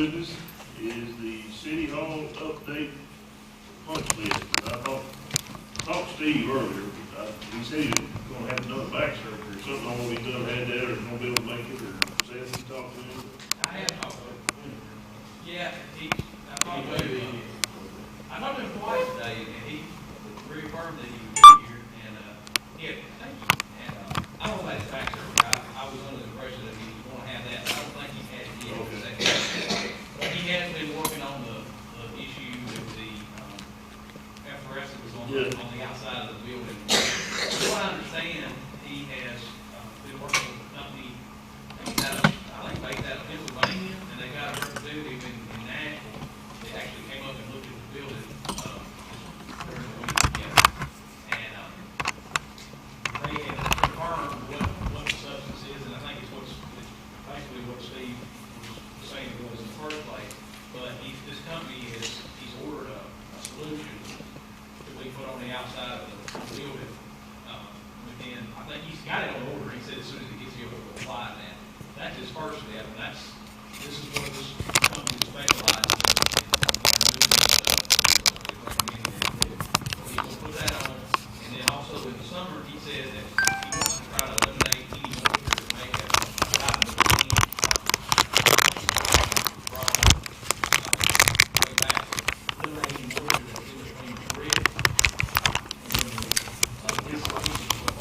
business is the city hall update punch list. And I talked to Steve earlier, he said he was gonna have another back surgery or something, I don't know if he's done had that, or gonna be able to make it, or said he talked to him. I have talked to him. Yeah, I talked to him twice today, and he reaffirmed that he would be here, and, thank you. And, I don't know about his back surgery, I was under the impression that he was gonna have that, I don't think he had it yet. Okay. But he has been working on the issue with the, FRS that was on the outside of the building. From what I understand, he has, been working with a company, I think based out of Pennsylvania, and they got a representative in Nashville. They actually came up and looked at the building, during the week together. And, they had confirmed what the substance is, and I think it's basically what Steve was saying it was in the first place. But this company he's ordered a solution to be put on the outside of the building. And I think he's got it on order. He said as soon as it gets here, we'll apply that. That's his first step, and this is what this company specializes in removing stuff. He's recommending that they do. So he's gonna put that on, and then also in the summer, he said that he wants to try to eliminate any moisture that may have gotten between way back, eliminating moisture that's in between the bricks.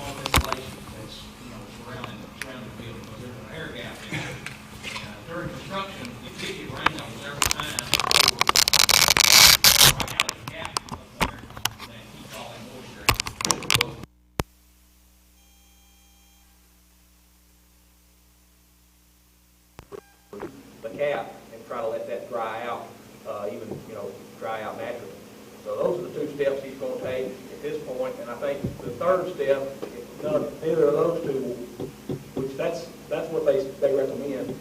All insulation that's, surrounding the building, because there's an air gap in there. And during construction, it did get rained on several times. Right now, there's a gap up there that keeps all that moisture out. The cap and try to let that dry out, dry out naturally. So those are the two steps he's going to take at this point, and I think the third step, neither of those two, which that's what they recommend.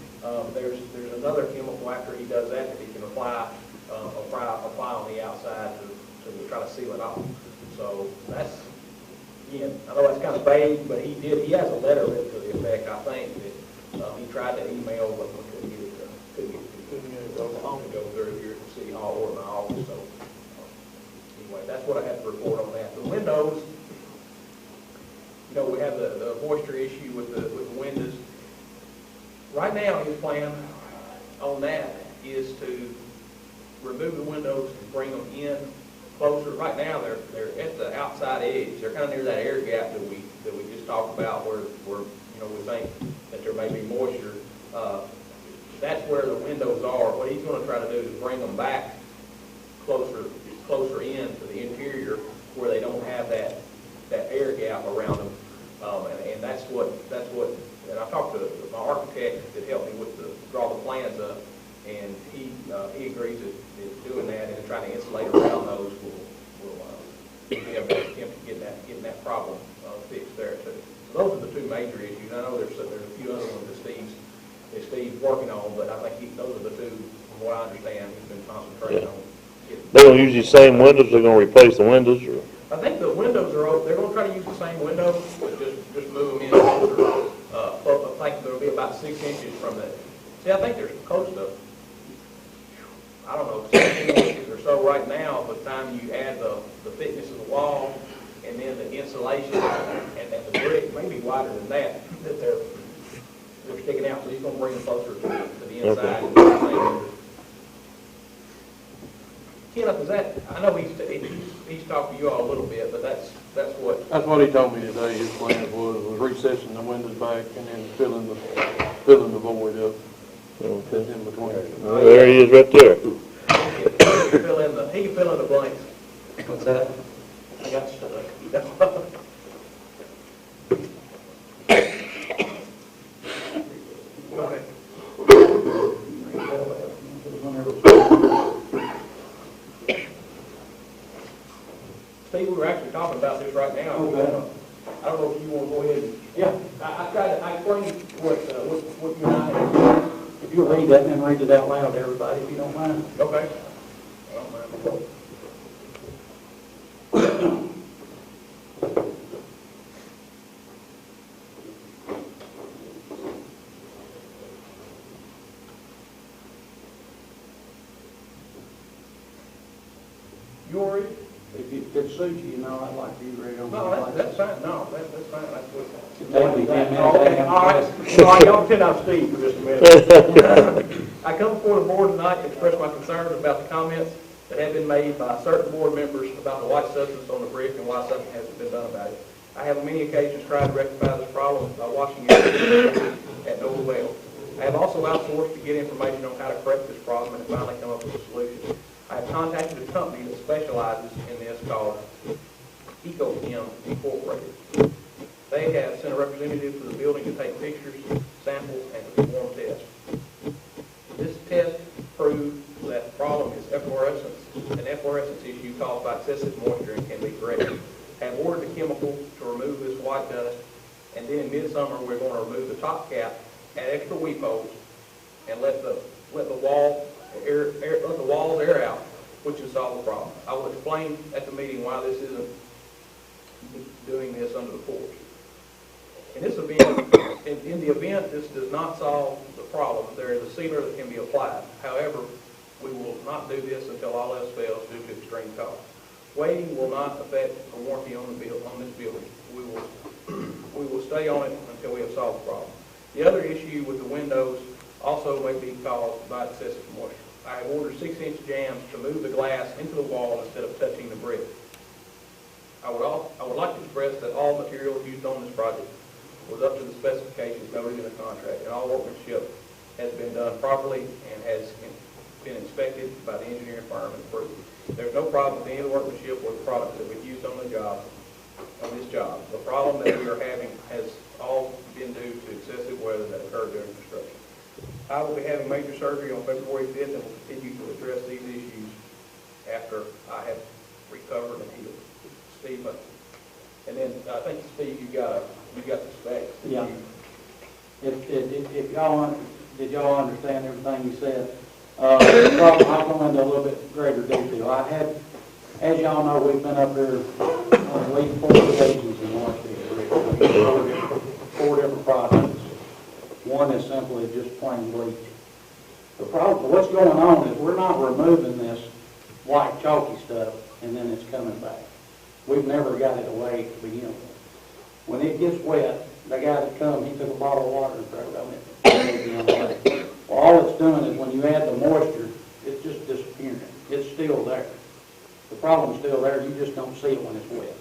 There's another chemical after he does that he can apply on the outside to try to seal it off. So that's, again, I know that's kind of vague, but he has a letter written to the effect, I think, that he tried to email, but couldn't get it to go through here at City Hall or my office. So anyway, that's what I have to report on that. The windows, we have the moisture issue with the windows. Right now, his plan on that is to remove the windows and bring them in closer. Right now, they're at the outside edge. They're kind of near that air gap that we just talked about, where we think that there may be moisture. That's where the windows are. What he's going to try to do is bring them back closer in to the interior, where they don't have that air gap around them. And that's what, and I talked to my architect that helped me draw the plans up, and he agrees that doing that and trying to insulate around those will be able to attempt to getting that problem fixed there too. So those are the two major issues. I know there's a few other ones that Steve's working on, but I think those are the two, from what I understand, he's been concentrating on. They're going to use these same windows, they're going to replace the windows, or? I think the windows they're going to try to use the same windows, but just move them in closer. I think there'll be about 6 inches from the, see, I think there's close to, I don't know, 16 inches or so right now. By the time you add the thickness of the wall and then the insulation and the brick, maybe wider than that they're sticking out. So he's going to bring them closer to the inside. Okay. Kenneth, is that, I know he's talked to you all a little bit, but that's what. That's what he told me today. His plan was recessing the windows back and then filling the void up. Okay. In between. Well, there he is right there. He can fill in the blanks. What's that? I got stuff. Go ahead. Steve, we were actually talking about this right now. Okay. I don't know if you want to go ahead and, I explained what you and I had. If you'll read that and then read it out loud to everybody, if you don't mind. Okay. I don't mind. it suits you, I'd like to be ready on. No, that's fine, no, that's fine, that's good. Maybe 10 minutes. Okay, all right, y'all depend on Steve for just a minute. I come before the board tonight to express my concerns about the comments that have been made by certain board members about the white substance on the brick and why something hasn't been done about it. I have on many occasions tried to rectify this problem by watching it at no avail. I have also outsourced to get information on how to correct this problem and finally come up with a solution. I have contacted a company that specializes in this called EcoChem Incorporated. They have sent a representative to the building to take pictures, samples, and to perform tests. This test proved that the problem is an efflorescence issue caused by excessive moisture and can be corrected. I have ordered a chemical to remove this white dust, and then in midsummer we're going to remove the top cap, add extra weep holes, and let the walls air out, which will solve the problem. I will explain at the meeting why this isn't doing this under the porch. In this event, in the event this does not solve the problem, there is a sealer that can be applied. However, we will not do this until all else fails due to extreme cost. Waiting will not affect the warranty on this building. We will stay on it until we have solved the problem. The other issue with the windows also may be caused by excessive moisture. I have ordered 6-inch jams to move the glass into the wall instead of touching the brick. I would like to express that all materials used on this project was up to the specifications noted in the contract, and all workmanship has been done properly and has been inspected by the engineering firm and approved. There's no problem with any of the workmanship or the products that we've used on this job. The problem that we are having has all been due to excessive weather that occurred during construction. I will be having major surgery on February 5th and will continue to address these issues after I have recovered and healed. Steve, and then I think Steve, you got the specs. Yeah. If y'all, did y'all understand everything you said? I'll go into a little bit greater detail. As y'all know, we've been up here on at least 4 occasions in Marshfield. 4 different projects. One is simply just plain bleach. The problem, what's going on is we're not removing this white chalky stuff and then it's coming back. We've never got it away to begin with. When it gets wet, the guy that come, he took a bottle of water and threw it on it. Well, all it's doing is when you add the moisture, it's just disappearing. It's still there. The problem's still there, you just don't see it when it's wet.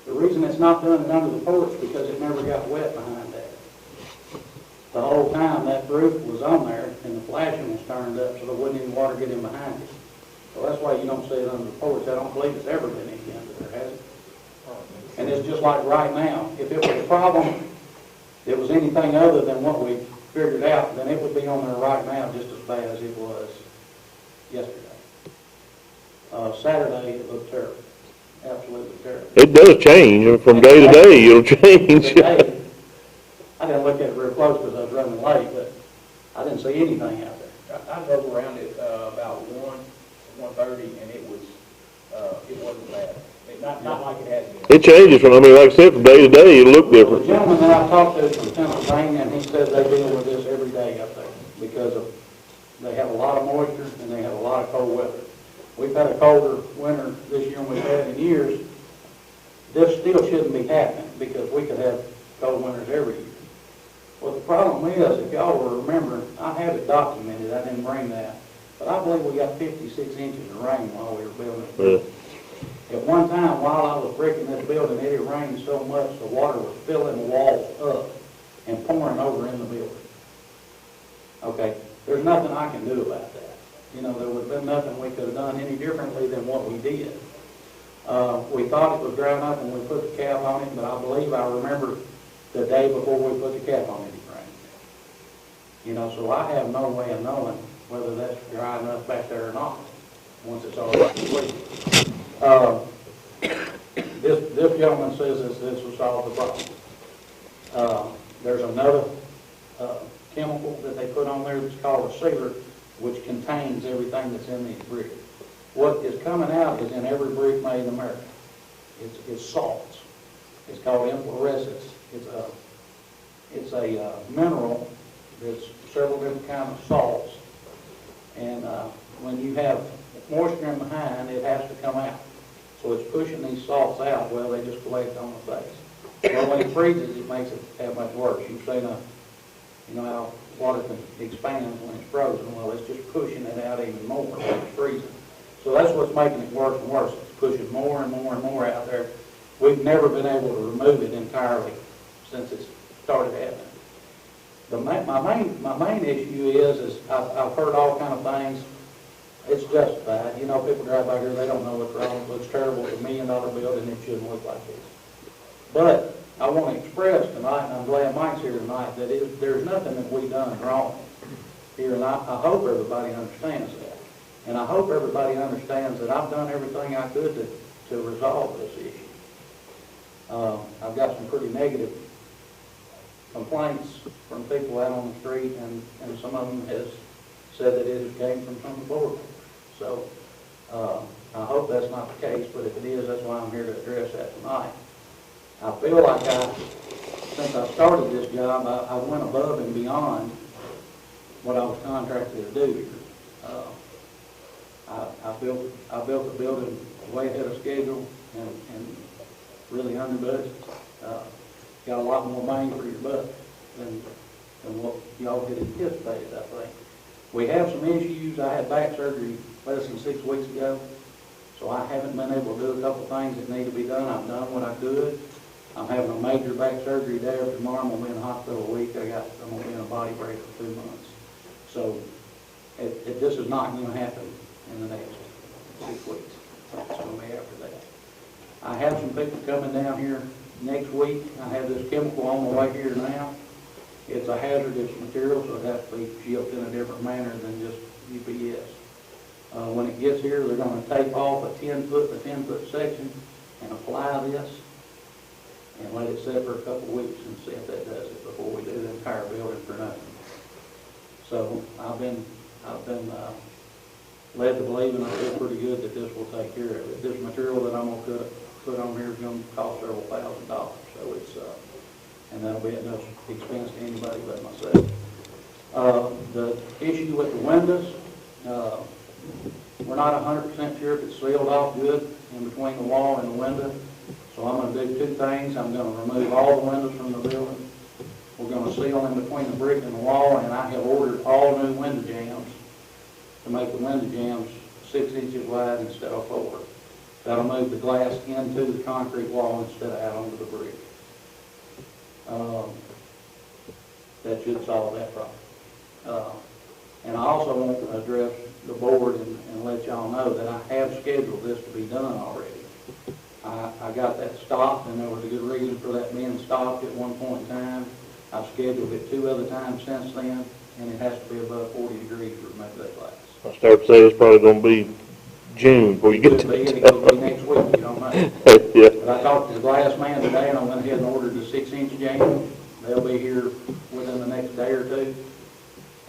The reason it's not doing it under the porch is because it never got wet behind that. The whole time that roof was on there and the flashing was turned up so there wouldn't any water get in behind it. So that's why you don't see it under the porch. I don't believe it's ever been any under there, has it? And it's just like right now. If it was a problem, if it was anything other than what we figured out, then it would be on there right now just as bad as it was yesterday. Saturday, it looked terrible. Absolutely terrible. It does change, from day to day, it'll change. Today, I didn't look at it real close because I was running late, but I didn't see anything out there. I drove around it about 1:30, and it wasn't bad. Not like it has been. It changes like I said, from day to day, it'll look The different. gentleman that I talked to from Pennsylvania, and he said they deal with this every day up there because they have a lot of moisture and they have a lot of cold weather. We've had a colder winter this year than we've had in years. This still shouldn't be happening because we could have cold winters every year. Well, the problem is, if y'all will remember, I have it documented, I didn't bring that, but I believe we got 56 inches of rain while we were building it. At one time, while I was bricking this building, it had rained so much the water was filling the walls up and pouring over in the building. Okay, there's nothing I can do about that. There would have been nothing we could have done any differently than what we did. We thought it was dry enough when we put the cap on it, but I believe I remember the day before we put the cap on it, it rained. So I have no way of knowing whether that's dry enough back there or not once it's all complete. This gentleman says this will solve the problem. There's another chemical that they put on there that's called a sealer, which contains everything that's in these bricks. What is coming out is in every brick made in America. It's salts. It's called efflorescence. It's a mineral that's several different kinds of salts. And when you have moisture in behind, it has to come out. So it's pushing these salts out, well, they just collect on the face. Well, when it freezes, it makes it that much worse. You've seen how water can expand when it's frozen. Well, it's just pushing it out even more when it's freezing. So that's what's making it worse and worse. It's pushing more and more and more out there. We've never been able to remove it entirely since it started happening. My main issue is I've heard all kind of things. It's justified. People drive by here, they don't know what's wrong. It looks terrible. It's $1 million building. It shouldn't look like this. But I want to express tonight, and I'm glad Mike's here tonight, that there's nothing that we've done wrong here, and I hope everybody understands that. And I hope everybody understands that I've done everything I could to resolve this issue. I've got some pretty negative complaints from people out on the street, and some of them has said that it came from some of the board members. So I hope that's not the case, but if it is, that's why I'm here to address that tonight. I feel like since I started this job, I went above and beyond what I was contracted to do here. I built the building way ahead of schedule and really under budget. Got a lot more bang for your buck than what y'all had anticipated, I think. We have some issues. I had back surgery less than 6 weeks ago, so I haven't been able to do a couple things that need to be done. I've done what I could. I'm having a major back surgery day after tomorrow. I'm going to be in the hospital a week. I'm going to be in a body brace for 2 months. So this is not going to happen in the next 6 weeks. It's going to be after that. I have some people coming down here next week. I have this chemical on the way here now. It's a hazardous material, so it has to be shipped in a different manner than just UPS. When it gets here, they're going to tape off a 10-foot section and apply this and let it sit for a couple of weeks and see if that does it before we do the entire building for nothing. So I've been led to believe, and I feel pretty good that this will take care of it. This material that I'm going to put on here is going to cost several $1,000s. So it's and that'll be at no expense to anybody but myself. The issue with the windows, we're not 100% sure if it's sealed off good in between the wall and the window. So I'm going to do 2 things. I'm going to remove all the windows from the building. We're going to seal in between the brick and the wall, and I have ordered all new window jambs to make the window jambs 6 inches wide instead of 4. That'll move the glass into the concrete wall instead of out onto the brick. That should solve that problem. And I also want to address the board and let y'all know that I have scheduled this to be done already. I got that stopped, and there was a good reason for that being stopped at one point in time. I've scheduled it 2 other times since then, and it has to be above 40 degrees to remove that glass. I start to say it's probably gonna be June before you get to It that. could be next week, you don't know. Yeah. But I talked to the glass man today, and I went ahead and ordered the 6-inch jam. They'll be here within the next day or 2.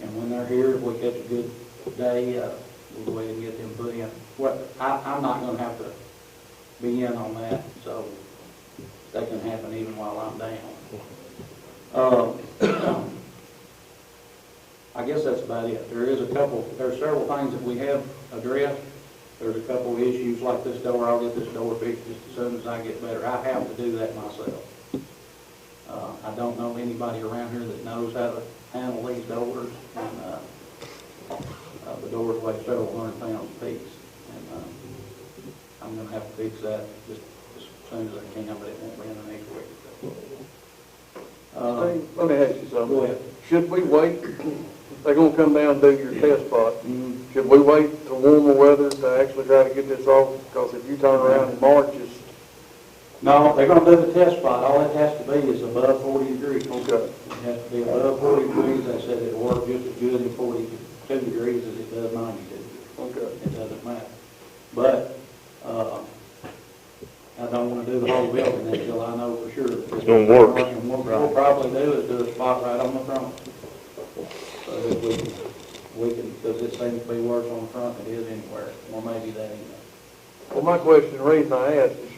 And when they're here, if we catch a good day, we'll go ahead and get them put in. I'm not gonna have to be in on that, so that can happen even while I'm down. I guess that's about it. There's several things that we have addressed. There's a couple of issues like this door. I'll get this door fixed just as soon as I get better. I have to do that myself. I don't know anybody around here that knows how to handle these doors, and the doors weigh several hundred pounds apiece. And I'm going to have to fix that just as soon as I can, but it won't be in the next week. Steve, let me ask you something. Go ahead. Should we wait? They're gonna come down and do your test spot. Should we wait till warmer weather to actually try to get this off? Because if you turn around in March, it's... No, they're going to do the test spot. All it has to be is above 40 degrees. Okay. It has to be above 40 degrees. They said it'll work just as good in 42 degrees as it does 92. Okay. It doesn't matter. But I don't want to do the whole building until I know for sure that It's gonna work. And what we'll probably do is do a spot right on the front. So that we can, because it seems to be worse on the front than it is anywhere, or maybe that anyway. Well, my question, the reason I asked is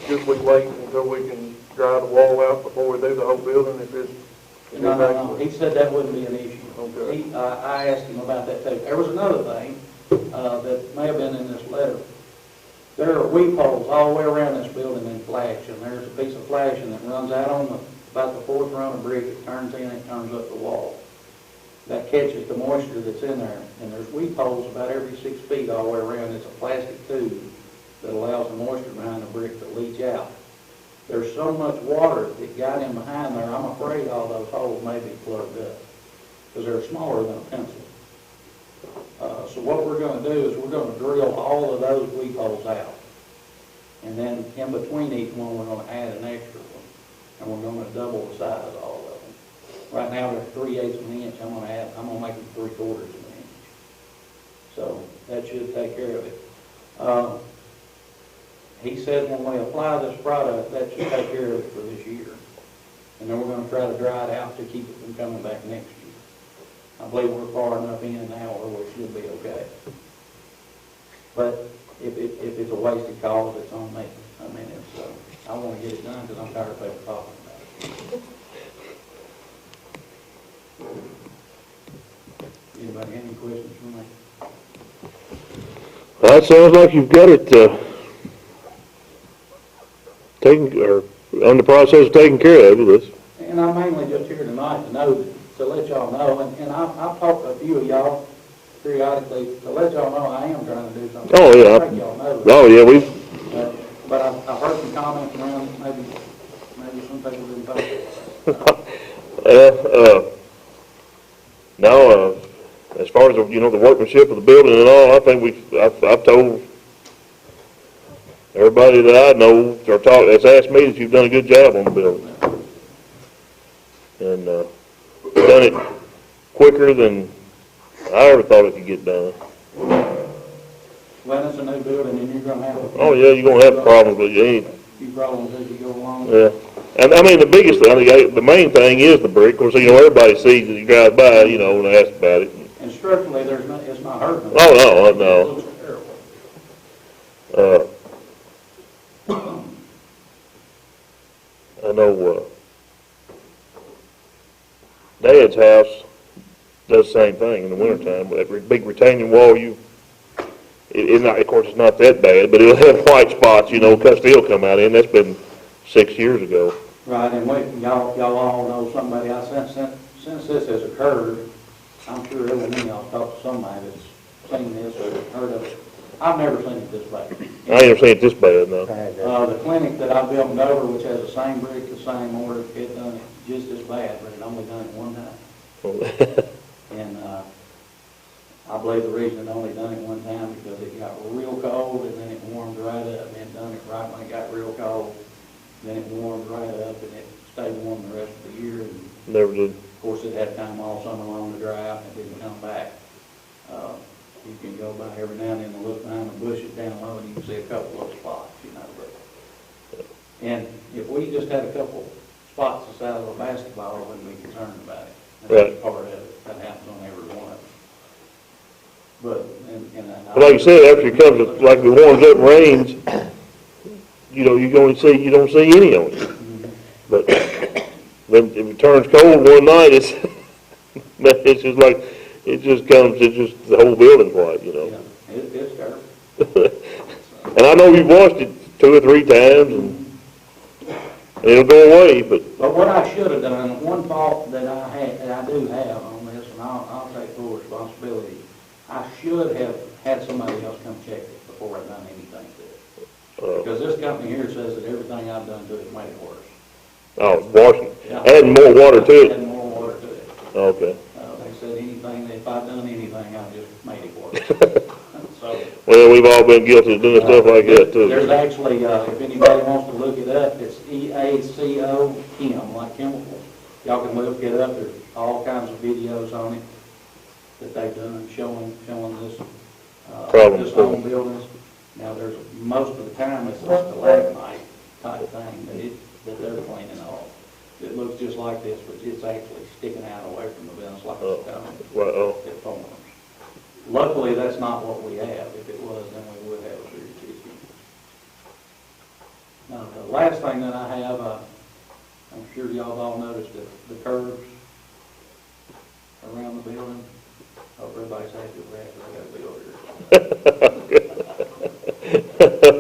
should we wait until we can dry the wall out before we do the whole building if it's... No. He said that wouldn't be an issue. Okay. I asked him about that too. There was another thing that may have been in this letter. There are weep holes all the way around this building in flash, and there's a piece of flashing that runs out on about the fourth run of brick, it turns in, it turns up the wall. That catches the moisture that's in there, and there's weep holes about every 6 feet all the way around. It's a plastic tube that allows the moisture behind the brick to leach out. There's so much water that got in behind there, I'm afraid all those holes may be plugged up, because they're smaller than a pencil. So what we're gonna do is we're gonna drill all of those weep holes out. And then in between each one, we're gonna add an extra one. And we're gonna double the size of all of them. Right now, they're 3/8 of an inch. I'm gonna make them 3/4 of an inch. So that should take care of it. He said when we apply this product, that should take care of it for this year. And then we're gonna try to dry it out to keep it from coming back next year. I believe we're far enough in now where we should be okay. But if it's a wasted cause, it's on me. I mean, it's, I wanna get it done because I'm tired of people talking about it. Anybody have any questions for me? Well, it sounds like you've got it, on the process of taking care of it, And I'm mainly just here tonight to let y'all know, and I've talked to a few of y'all periodically to let y'all know I am trying to do something. Oh, yeah. I think y'all know that. Oh, yeah, But I've heard some comments around, maybe some people didn't think. now, as far as, the workmanship of the building and all, I think I've told everybody that I know that's asked me that you've done a good job on the building. And, done it quicker than I ever thought it could get done. When it's a new building, and you're gonna have. Oh, yeah, you're gonna have problems, but you ain't, Few problems as you go along. yeah. And I mean, the biggest thing, the main thing is the brick. Of course, everybody sees it, you drive by, when they ask about it. And structurally, it's not hurting. Oh, no, no. It looks terrible. I know, Dad's house does the same thing in the wintertime, but that big retaining wall, it's not, of course, it's not that bad, but it'll have white spots, because steel come out in. That's been 6 years ago. Right, and y'all all know somebody, since this has occurred, I'm sure every one of y'all talked to somebody that's seen this or heard of it. I've never seen it this bad. I ain't never seen it this bad, no. The clinic that I built in Dover, which has the same brick, the same mortar, it done it just as bad, but it only done it one time. And, I believe the reason it only done it one time because it got real cold and then it warmed right up, and it done it right when it got real cold. Then it warmed right up and it stayed warm the rest of the year. And Never did. of course, it had time all summer long to dry out and it didn't come back. You can go by every now and then and look behind the bushes down low and you can see a couple of spots, but. And if we just had a couple spots the size of a basketball, I wouldn't be concerned about it. That's part of it. That happens on every one of them. But, But like you said, after it comes, like if it warms up and rains, you don't see any on it. But then if it turns cold one night, it's just like, it just the whole building's white, yeah, it's terrible. And I know you've washed it 2 or 3 times, and it'll go away, but. But what I should have done, one fault that I do have on this, and I'll take full responsibility, I should have had somebody else come check it before I done anything to it. Because this company here says that everything I've done to it made it worse. Oh, washing, Yeah. adding more water to it. Adding more water to it. Okay. They said if I'd done anything, I'd just made it worse. So. Well, we've all been guilty of doing stuff like that too. There's actually, if anybody wants to look it up, it's EACO Chem, like chemical. Y'all can look it up. There's all kinds of videos on it that they've done showing this, Problems. this home buildings. Now, most of the time, it's a stalagmite type thing that they're cleaning off. It looks just like this, but it's actually sticking out away from the building. It's like a stone. Well, It forms. Luckily, that's not what we have. If it was, then we would have a serious issue. Now, the last thing that I have, I'm sure y'all all noticed the curves around the building. Hope everybody's happy with that, 'cause I got a bill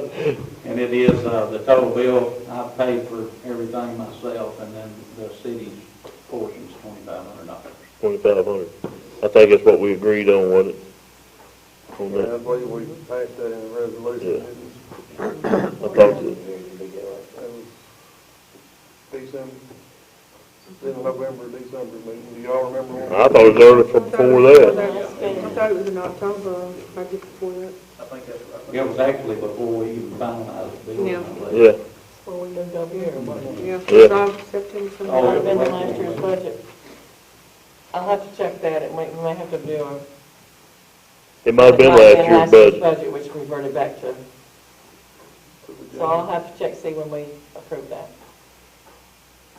here. total bill, I paid for everything myself, and then the city's portion's $2,500. 2,500. I think that's what we agreed on, wasn't it? On Yeah, I that, believe we passed that in the resolution, Yeah. didn't we? I thought that. That was December, in November, December meeting. Do y'all remember when? I thought it was early from before that. I thought it was in October, I just before that, I think that's right. It was actually before we even finalized the bill. Yeah. I believe. Yeah, Before we moved over here, wasn't it? yeah, Yeah. August, September, something Oh, Might like have been that. in last year's budget. I'll have to check that, we may have to do a. it might have been it might last year's budget. Budget, which reverted back to, so I'll have to check, see when we approve that.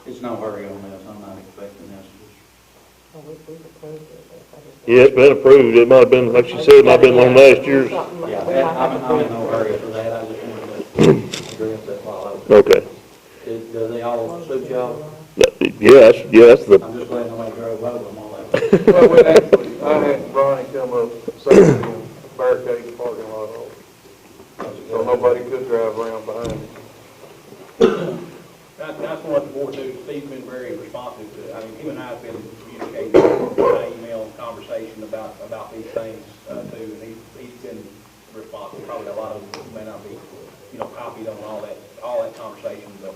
It's no hurry on this, I'm not expecting this. Oh, we've approved it. I just- Yeah, it's been approved. It might have been, like she said, it might have been on last year's. Something like- Yeah, we might have to I'm in do no it. hurry for that, I just wanted to address that while I was. Okay. Do they all suit y'all? Yeah, that's the, I'm just letting nobody drove over them all that. Well, we actually, I had Ronnie come up Saturday and barricade the parking lot off, so nobody could drive around behind it. That's what the board do. Steve's been very responsive to, I mean, him and I have been communicating by email conversation about these things, too, and he's been responsive. Probably a lot of them may not be, copied on all that conversation, but,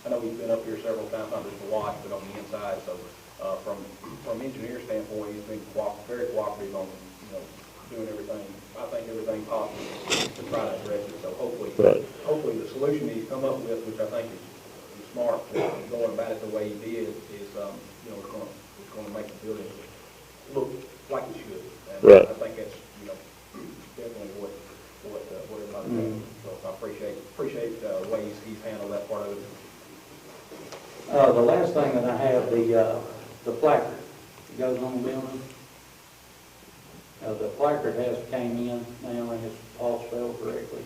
I know he's been up here several times, not just to watch, but on the inside, so, from engineer standpoint, he's been very cooperative on, doing everything, I think everything possible to try to address it, so hopefully, Right. hopefully the solution he's come up with, which I think is smart, going about it the way he did, is, it's gonna make the building look like it should. And Right. I think that's, definitely what everybody's doing. So I appreciate the way he's handled that part of it. The last thing that I have, the placard, it goes on the building. The placard has came in now and it's all spelled correctly.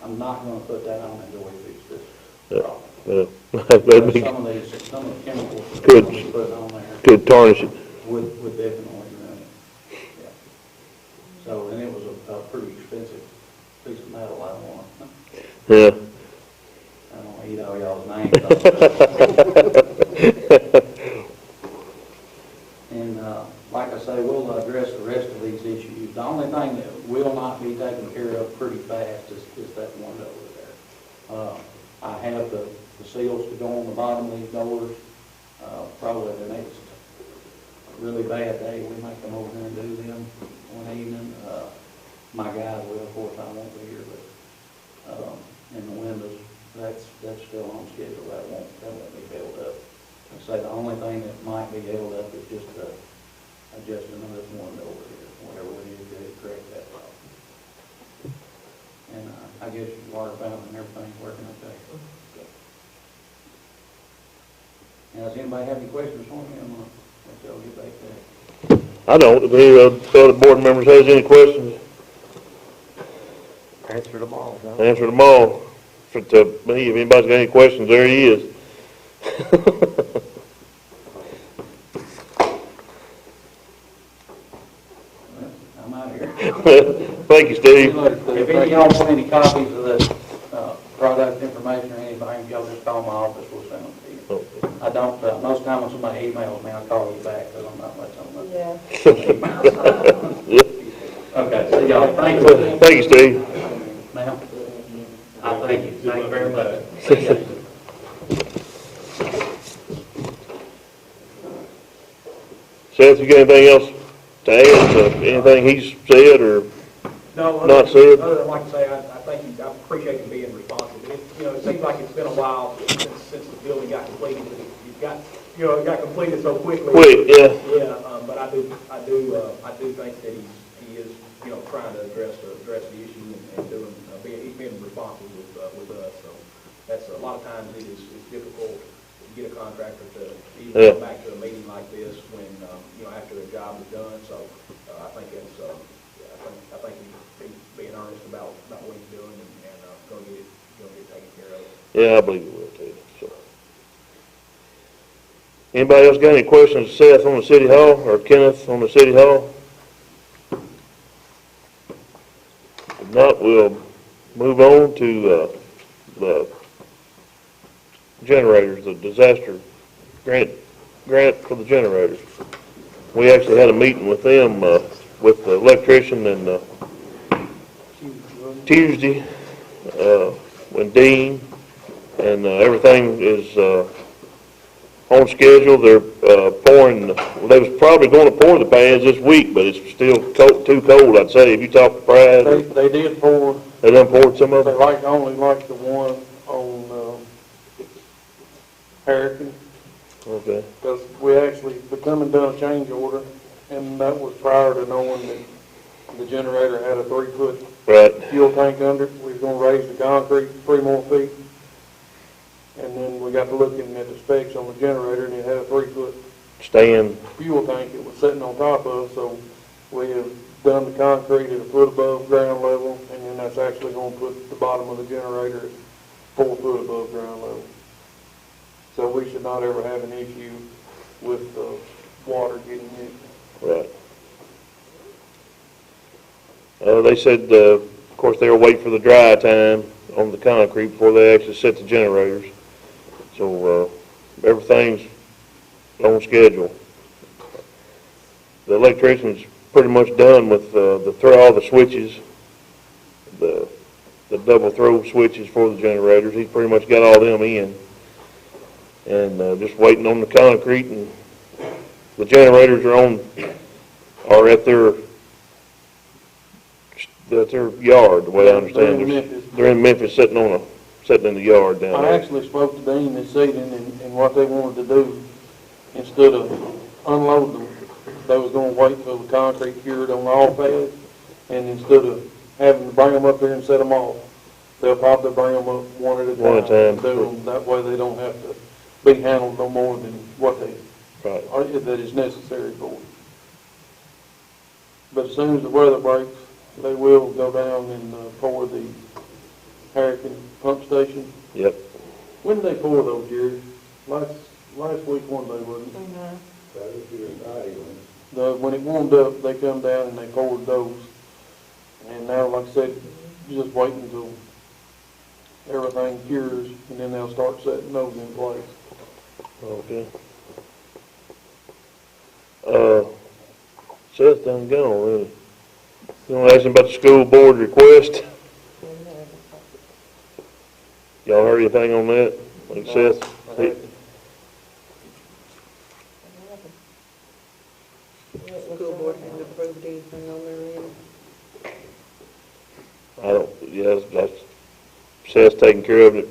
I'm not gonna put that on until we fix this Yeah. problem. that'd be, Some of the chemicals that Good. we put on there could tarnish it. would definitely ruin it. Yeah. So, and it was a pretty expensive piece of metal, I don't want, Yeah. I don't want to eat all y'all's names. And, like I say, we'll address the rest of these issues. The only thing that will not be taken care of pretty fast is that window over there. I have the seals to go on the bottom of these doors. Probably the next really bad day, we might come over there and do them one evening. My guys will, of course, I won't be here, but, and the windows, that's still on schedule. That won't be held up. I say the only thing that might be held up is just the adjustment of this window over here, whatever we need to do to correct that problem. And I guess your water fountain and everything's working okay. Now, does anybody have any questions for me? I'm gonna let y'all get back to that. I don't. If any other board members has any questions, Answer them all. answer them all. To me, if anybody's got any questions, there he is. I'm out here. Thank you, Steve. If any of y'all want any copies of the product information or anything, y'all just call my office, we'll send them to you. I don't, most time when somebody emails me, I call you back, because I'm not much on the Yeah. Okay, see y'all, thank you. Thank you, Steve. Ma'am? I thank you, thank you very much. See ya. Seth, you got anything else to add to anything he's said or No, not said? Other than, like I say, I thank you, I appreciate you being responsive. It seems like it's been a while since the building got completed, but it got completed so quickly. Quick, yeah. Yeah, but I do think that he is, trying to address the issue and doing, he's been responsive with us, so that's, a lot of times it's difficult to get a contractor to even come back to a meeting like this when, after the job is done, so, I think it's, I think he's being earnest about what he's doing and gonna get it taken care of. Yeah, I believe it will too, so. Anybody else got any questions, Seth on the city hall or Kenneth on the city hall? If not, we'll move on to, generators, the disaster grant for the generators. We actually had a meeting with them, with the electrician and, Tuesday, with Dean, and, everything is, on schedule. They're, pouring, they was probably gonna pour the pads this week, but it's still too cold, I'd say. If you talk to Brad, They did pour, they done poured some of they them? only like the one on, Hurricane. Okay, Because we actually, the come and done a change order, and that was prior to knowing that the generator had a 3-foot right, fuel tank under it. We was gonna raise the concrete 3 more feet. And then we got to looking at the specs on the generator, and it had a 3-foot stand, fuel tank it was sitting on top of, so we have done the concrete at a foot above ground level, and then that's actually gonna put the bottom of the generator at 4 foot above ground level. So we should not ever have an issue with, water getting in. right. They said, of course, they'll wait for the dry time on the concrete before they actually set the generators. So, everything's on schedule. The electrician's pretty much done with, all the switches, the double throw switches for the generators. He's pretty much got all them in. And, just waiting on the concrete, and the generators are at their yard, the way I understand it. They're in Memphis, sitting in the yard down I there. actually spoke to Dean this evening, and what they wanted to do, instead of unload them, they was gonna wait till the concrete cured on all pads, and instead of having to bring them up there and set them off, they'll probably bring them up one at a time. One at a time. And do them. That way they don't have to be handled no more than what they, Right. or that is necessary for it. But as soon as the weather breaks, they will go down and pour the Hurricane pump station. Yep. When did they pour those, Jerry? Last week, one day, wasn't it? When it warmed up, they come down and they poured those. And now, like I said, just waiting until everything cures, and then they'll start setting those in place. Okay. Seth done gone, really. You want to ask him about the school board request? Y'all heard anything on that? Like Seth? School board hadn't approved anything on their end. I don't, yeah, that's, Seth's taking care of it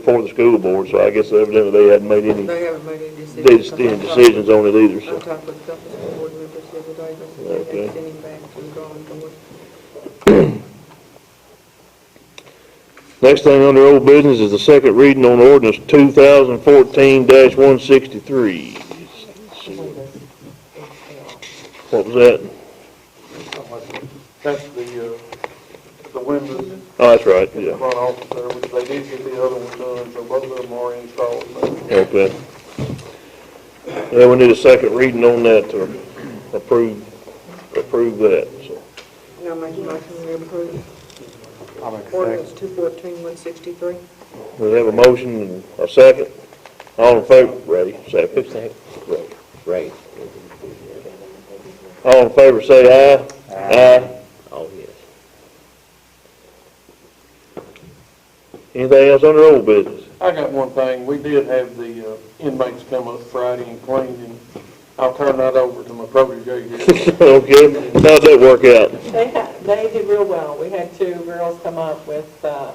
for the school board, so I guess evidently they hadn't made any They haven't made any decisions. decisions on it either, I so. talked with a couple of school board members the other day, they Okay. had sent him back to the drawing board. Next thing under old business is the second reading on ordinance 2014-163. What was that? That's the windows. Oh, that's right, In the yeah. front office there, which they did get the other one done, so both of them are installed now. Okay. Yeah, we need a second reading on that to approve that, so. Now make a motion to approve. Ordinance 214-163. We have a motion and a second. All in favor, ready, second. Right. All in favor, say aye. Aye. Oh, yes. Anything else under old business? I got one thing, we did have the inmates come up Friday and clean, and I'll turn that over to my protege here. Okay, how'd that work out? They did real well. We had 2 girls come up with, there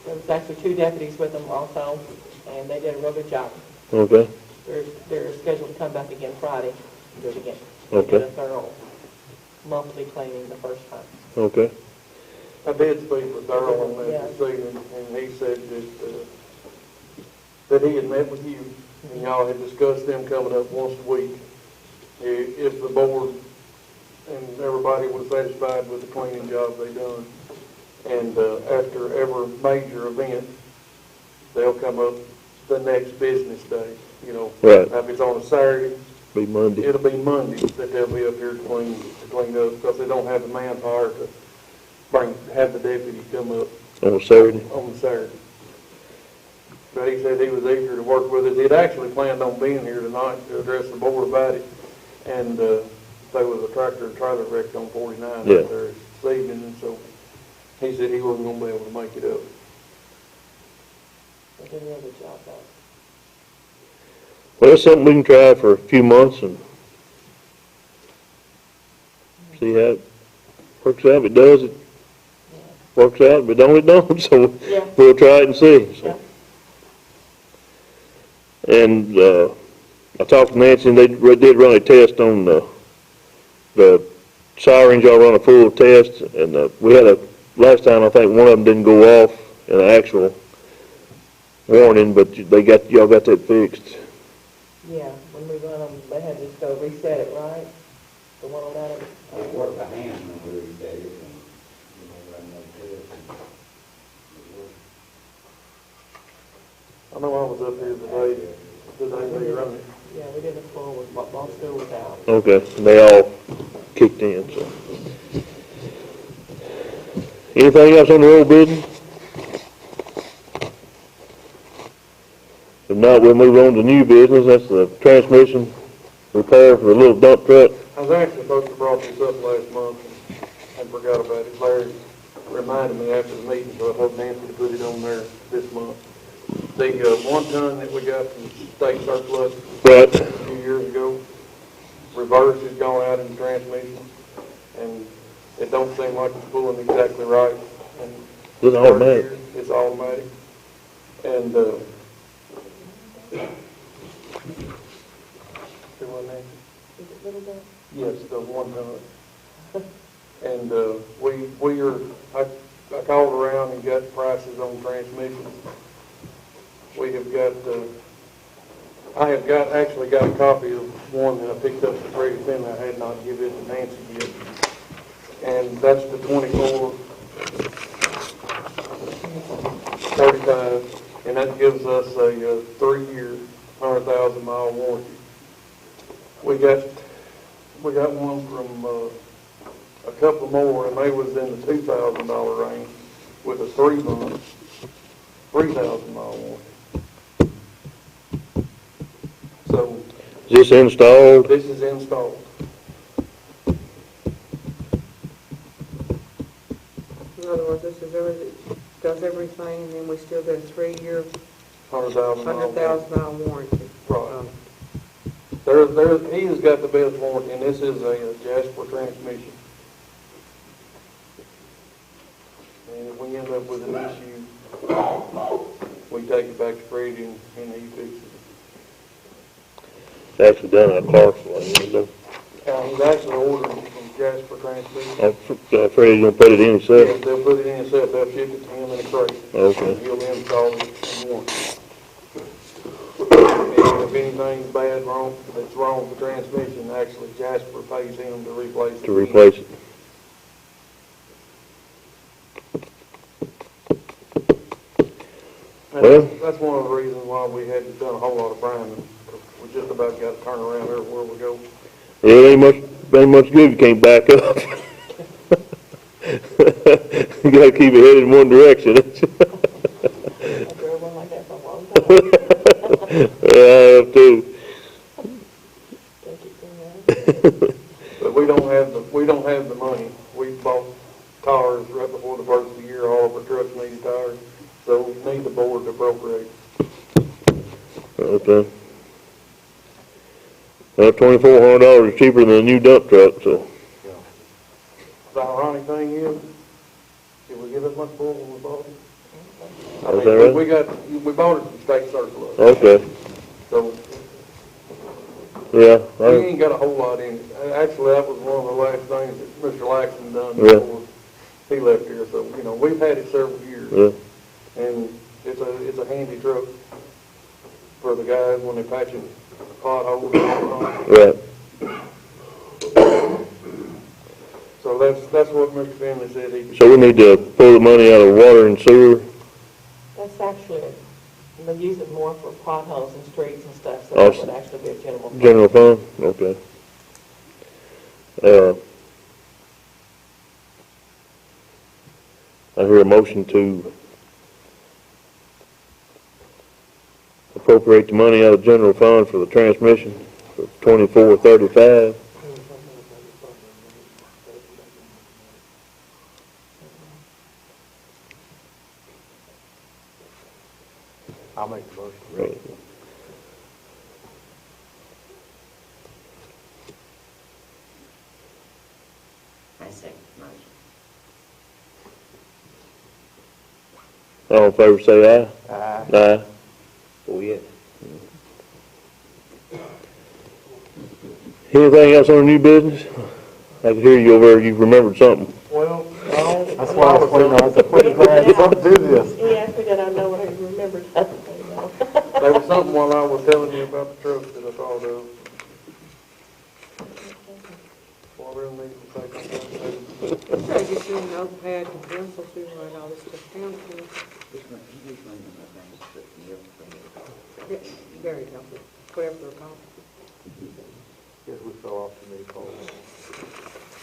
was actually 2 deputies with them also, and they did a real good job. Okay, They're scheduled to come back again Friday, and do it again. Okay. A thorough monthly cleaning the first time. okay, I did speak with Darrell on that this evening, and he said that he had met with you, and y'all had discussed them coming up once a week. If the board and everybody was satisfied with the cleaning job they done, and after every major event, they'll come up the next business day, you know. Right. If it's on a Saturday, be Monday. it'll be Monday that they'll be up here to clean up, because they don't have the manpower to have the deputy come up on a Saturday. on Saturday. But he said he was eager to work with us. He'd actually planned on being here tonight to address the board about it. And, there was a tractor and trailer wreck on 49 out Yeah. there this evening, and so he said he wasn't gonna be able to make it up. They did a really good job, though. Well, it's something we can try for a few months and see how it works out. If it does, it works out. If it don't, it don't. So Yeah. we'll try it and see. So. Yeah. And I talked to Nancy, and they did run a test on the sirens. Y'all run a full test, and we had last time I think one of them didn't go off in an actual warning, but y'all got that fixed. Yeah, when we run them, they had to just go reset it, right? The one on that, It worked by hand when we reset it, and, you know, run those tests, and it worked. I know I was up here the day they run it. yeah, we did a full with while school was out. Okay, and they all kicked in, so. Anything else on the old business? If not, we'll move on to new business. That's the transmission repair for the little dump truck. I was actually supposed to have brought this up last month and forgot about it. Larry reminded me after the meeting, so I told Nancy to put it on there this month. The 1 ton that we got from state surplus Right. a few years ago, reverse has gone out in the transmission, and it don't seem like it's pulling exactly right. And It's automatic. It's automatic. And, see what, Nancy? Is it little bit? Yes, the 1 ton. And, I called around and got prices on transmissions. We have got, actually got a copy of one that I picked up from Freddie Finley. I had not given it to Nancy yet. And that's the 2435, and that gives us a 3-year, 100,000-mile warranty. We got one from a couple more, and they was in the $2,000 range with a 3-month, 3,000-mile warranty. So Is this installed? this is installed. In other words, this is everything, does everything, and then we still got a 3-year, 100,000-mile warranty. 100,000-mile warranty. Right. He has got the best warranty, and this is a Jasper transmission. And if we end up with an issue, we take it back to Freddie and he fixes it. It's actually done at Clarksville. He's He's actually ordering from Jasper transmission. afraid he's gonna put it in Yes, himself. they'll put it in himself, they'll ship it to him in a crate. Okay. And he'll install it in one. And if anything's that's wrong with the transmission, actually Jasper pays him to replace it. To replace it. And Well- that's one of the reasons why we hadn't done a whole lot of priming. We just about got to turn around everywhere we go. Yeah, it ain't much good if you can't back up. You gotta keep it headed in one direction. I drove one like that for a long time. Yeah, I have too. Gotta keep doing that. But we don't have the money. We bought tires right before the first of the year. All of our trucks needed tires. So we need the board to appropriate. Okay. Well, $2,400 is cheaper than a new dump truck, so. The ironic thing is, did we get as much for it when we bought it? Is that right? We bought it from state surplus. Okay, So yeah. we ain't got a whole lot in it. Actually, that was one of the last things that Mr. Laxton done Yeah. before he left here. So, we've had it several years. Yeah. And it's a handy truck for the guys when they're patching potholes and whatnot. Right. So that's what Mr. Finley said he. So we need to pull the money out of water and sewer? That's actually, they use it more for potholes and streets and stuff, so Oh, that would actually be a general. fund. General fund? Okay. I hear a motion to appropriate the money out of general fund for the transmission for 2435. I'll make the motion. Right. I second the motion. All in favor say aye. Aye. Aye. Oh, yeah. Anything else on the new business? I can hear you over there, you remembered something. Well, no. That's why I was waiting on, I was waiting for something to do this. He asked me that, I know what he remembered. There was something while I was telling you about the truck that I thought of. Well, I really need to take on that. Try to get you a notepad and pencil to write all this stuff down for. Yeah, there you go. Whatever they're called. Guess we fell off too many calls.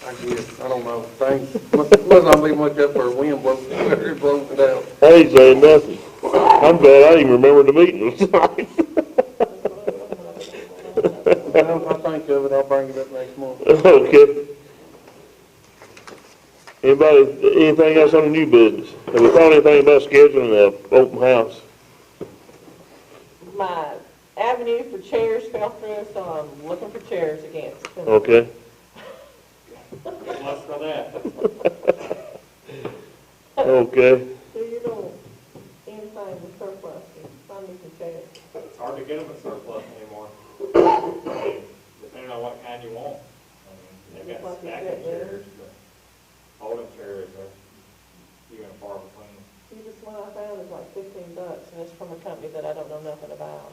I guess, I don't know, things, must not be much up for wind blows, it blows it out. I ain't saying nothing. I'm glad I didn't even remember the meeting was tonight. Well, if I think of it, I'll bring it up next month. Okay. Anybody, anything else on the new business? Have we thought anything about scheduling the open house? My avenue for chairs fell through, so I'm looking for chairs again. Okay. What's for that? Okay. So you don't, anything with surplus, find me some chairs. It's hard to get them at surplus anymore. Depending on what kind you want. I mean, they've got stacking chairs, but folding chairs are few and far between. See, this one I found is like $15, and it's from a company that I don't know nothing about.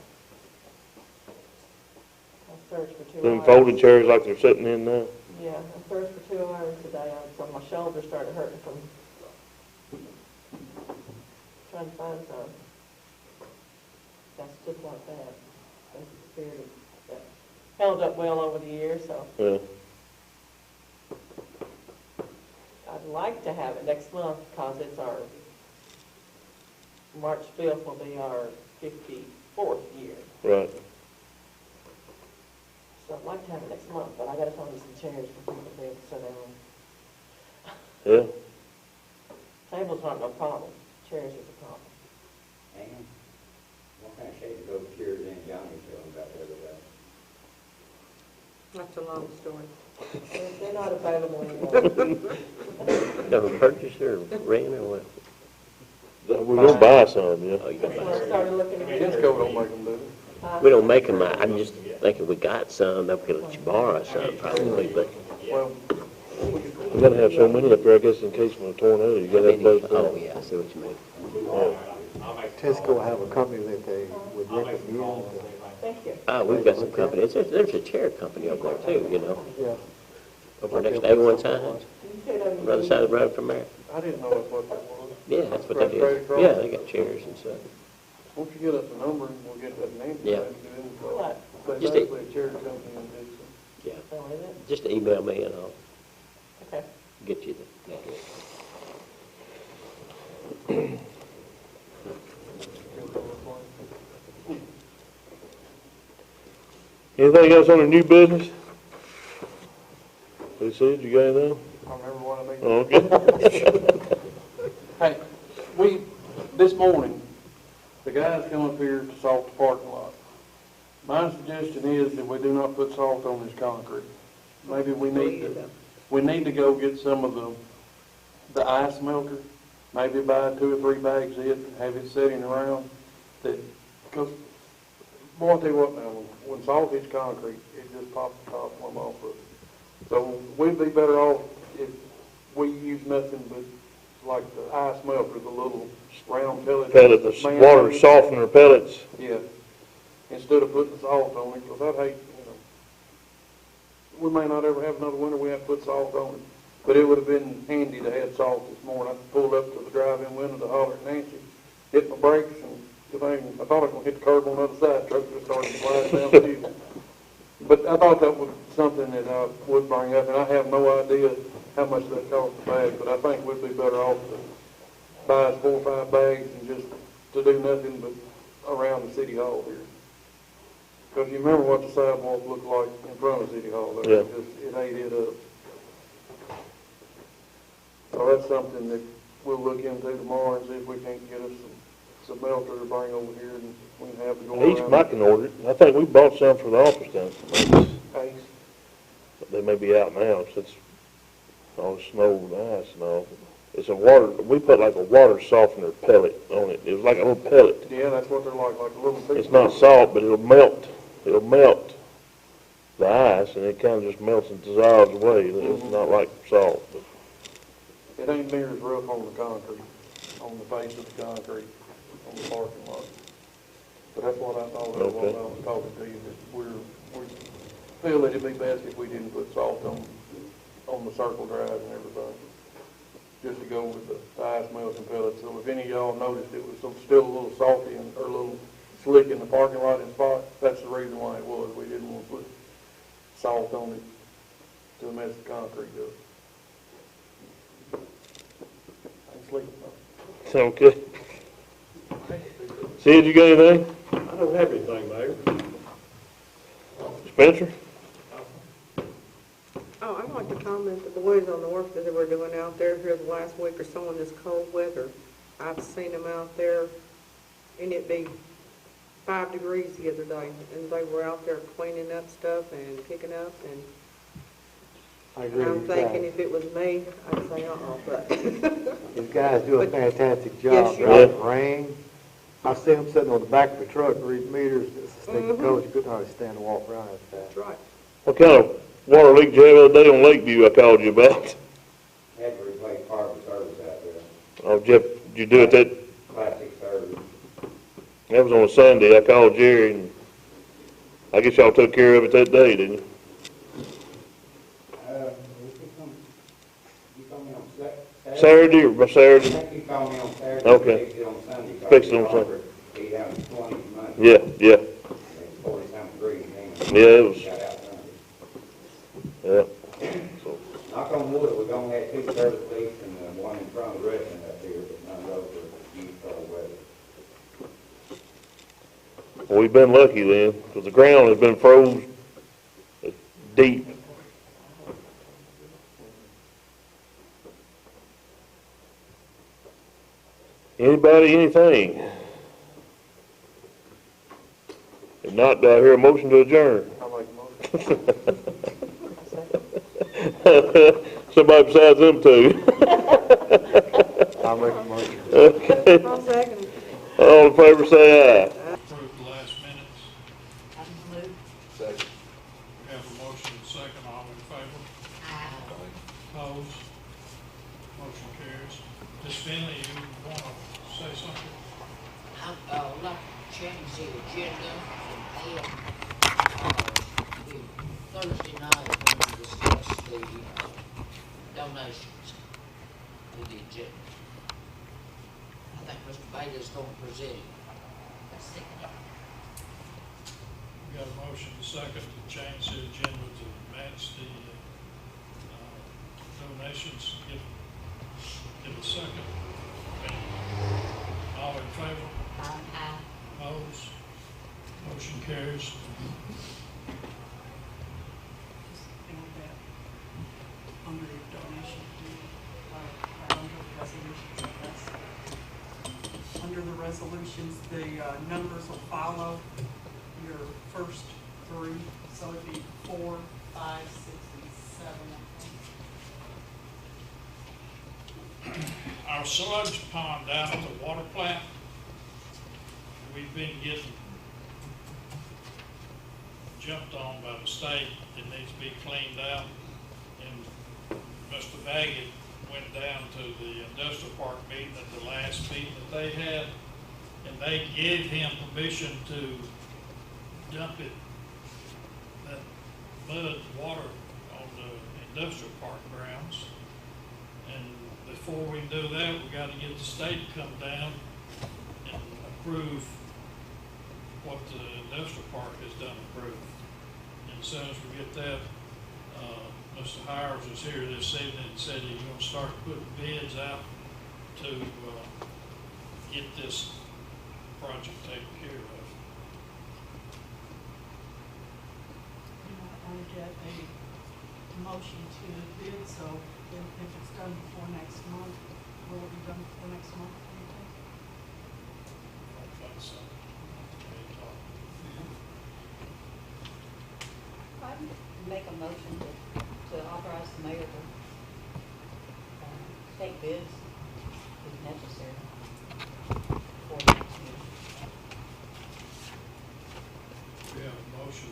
I searched for 2 hours. Them folding chairs like they're sitting in now? Yeah, I searched for 2 hours today, so my shoulder started hurting from trying to find some. That's just like that. That's the spirit of that. Held up well over the years, so Yeah. I'd like to have it next month because it's our, March 5th will be our 54th year. Right. So I'd like to have it next month, but I gotta find you some chairs for people to be able to sit down. Yeah. Tables aren't no problem, chairs is a problem. And what kind of shape those chairs in Johnny's talking about the other day? That's a long story. They're not available anymore. Never purchased or rent or what? We're gonna buy some, yeah. Oh, you That's got when I started looking at. Kinsco don't make them do it. We don't make them, I'm just thinking we got some, that we could let you borrow some probably, but. Well, We gotta have so many up there, I guess, in case of a tornado, you gotta have those. Oh, yeah, I see what you mean. Tesco will have a company that they would recommend. Thank you. Oh, we've got some companies, there's a chair company over there too, you know, Yeah, over next to everyone's house, You said over on the other side of the road from there. I didn't know that's what that was. Yeah, that's what they Right do. across. Yeah, they got chairs and stuff. Won't you get us a number and we'll get that name? Yeah. What? There's Just a- actually a charity company in Dixon. Yeah, Oh, is it? just email me and I'll Okay. get you the. Anything else on the new business? They said, you got anything? I remember what I mean. Oh, okay. Hey, this morning, the guys come up here to salt the parking lot. My suggestion is that we do not put salt on this concrete. Maybe we need to go get some of the ice melter, maybe buy 2 or 3 bags of it, have it sitting around. Because, boy, I'll tell you what now, when salt hits concrete, it just pops the top one off of it. So we'd be better off if we use nothing but like the ice melter, the little round pellet. Pellet, the water softener pellets. Yeah, instead of putting salt on it, because I'd hate, we may not ever have another winter we have to put salt on it. But it would have been handy to have salt this morning. I pulled up to the drive-in window to holler at Nancy, hit my brakes, and the thing, I thought I was going to hit the curb on the other side. The truck just started sliding down the hill. But I thought that was something that I would bring up, and I have no idea how much that costs a bag, but I think we'd be better off to buy us 4 or 5 bags and just to do nothing but around the city hall here. Because you remember what the sidewalk looked like in front of City Hall there? Yeah. It ate it up. So that's something that we'll look into tomorrow and see if we can't get us some melter to bring over here and we can have to go East around. Mike can order it. I think we bought some for the office down. Ace. They may be out now since all the snow and ice and all. It's a water, we put like a water softener pellet on it. It was like a little pellet. Yeah, that's what they're like a little piece. It's not salt, but it'll melt the ice and it kind of just melts and dissolves away. It's not like salt. But It ain't near as rough on the concrete, on the face of the concrete, on the parking lot. But that's what I thought of when I was talking to you, that we feel that it'd be best if we didn't put salt on the circle drive and everything. Just to go with the ice melting pellets. So if any of y'all noticed it was still a little salty or a little slick in the parking lot in spot, that's the reason why it was. We didn't want to put salt on it to mess the concrete up. I'm sleeping. okay. Sid, you got anything? I don't have anything, Mayor. Spencer? Oh, I'd like to comment the boys on the work that they were doing out there here the last week or so in this cold weather. I've seen them out there, and it'd be 5 degrees the other day, and they were out there cleaning up stuff and picking up, and I agree I'm with you thinking guys. if it was me, I'd say, but. These guys do a But- fantastic Yes, job, you right? do. Rain. I see them sitting on the back of the truck reading meters, it's a stinking Mhm. cold, you couldn't hardly stand and walk around that fast. That's right. What kind of water leak did you have the other day on Lakeview I called you about? Had to replace part of the service out there, Oh, Jeff, did you do it classic service. that was on a Sunday. I called Jerry and I guess y'all took care of it that day, didn't you? You called me on Saturday? Saturday or by I Saturday? think you called me on Saturday. Okay. Fixed it on Sunday. Fixed it on Sunday. He had 20 months. Yeah, yeah, 40-something degrees. yeah, it was, Got out Sunday. yeah. So, Knock on wood, we're gonna have 2 service leaks and one in front of the restaurant up here, but none of those were used cold weather. well, we've been lucky then, because the ground has been froze deep. Anybody, anything? If not, do I hear a motion to adjourn? I'll make a motion. Somebody besides them two. I'll make a motion. Okay, I'll second. all in favor say aye. Approve the last minutes. Second. We have a motion and second, all in favor? Opposed? Motion carries. Ms. Finley, you want to say something? I'd like to change the agenda and add, Thursday night, when we discuss the donations to the agenda. I think Mr. Bailey's going to present it. We got a motion and second to change the agenda to match the donations. Give a second. Okay. All in favor? Opposed? Motion carries. Under the donation, under the resolutions, the numbers will follow your first 3, so it'd be 4, 5, 6, and 7. Our sludge pond down at the water plant, we've been getting jumped on by the state. It needs to be cleaned out. And Mr. Baggett went down to the industrial park meeting at the last meeting that they had, and they gave him permission to dump it, that mud water on the industrial park grounds. And before we do that, we gotta get the state to come down and approve what the industrial park has done approved. And as soon as we get that, Mr. Hires was here this evening and said he's gonna start putting bids out to, get this project taken care of. get a motion to bid, so if it's done before next month, will it be done before next month? do you think? That's something. I'd make a motion to authorize the mayor to take bids if necessary for the next meeting. We have a motion.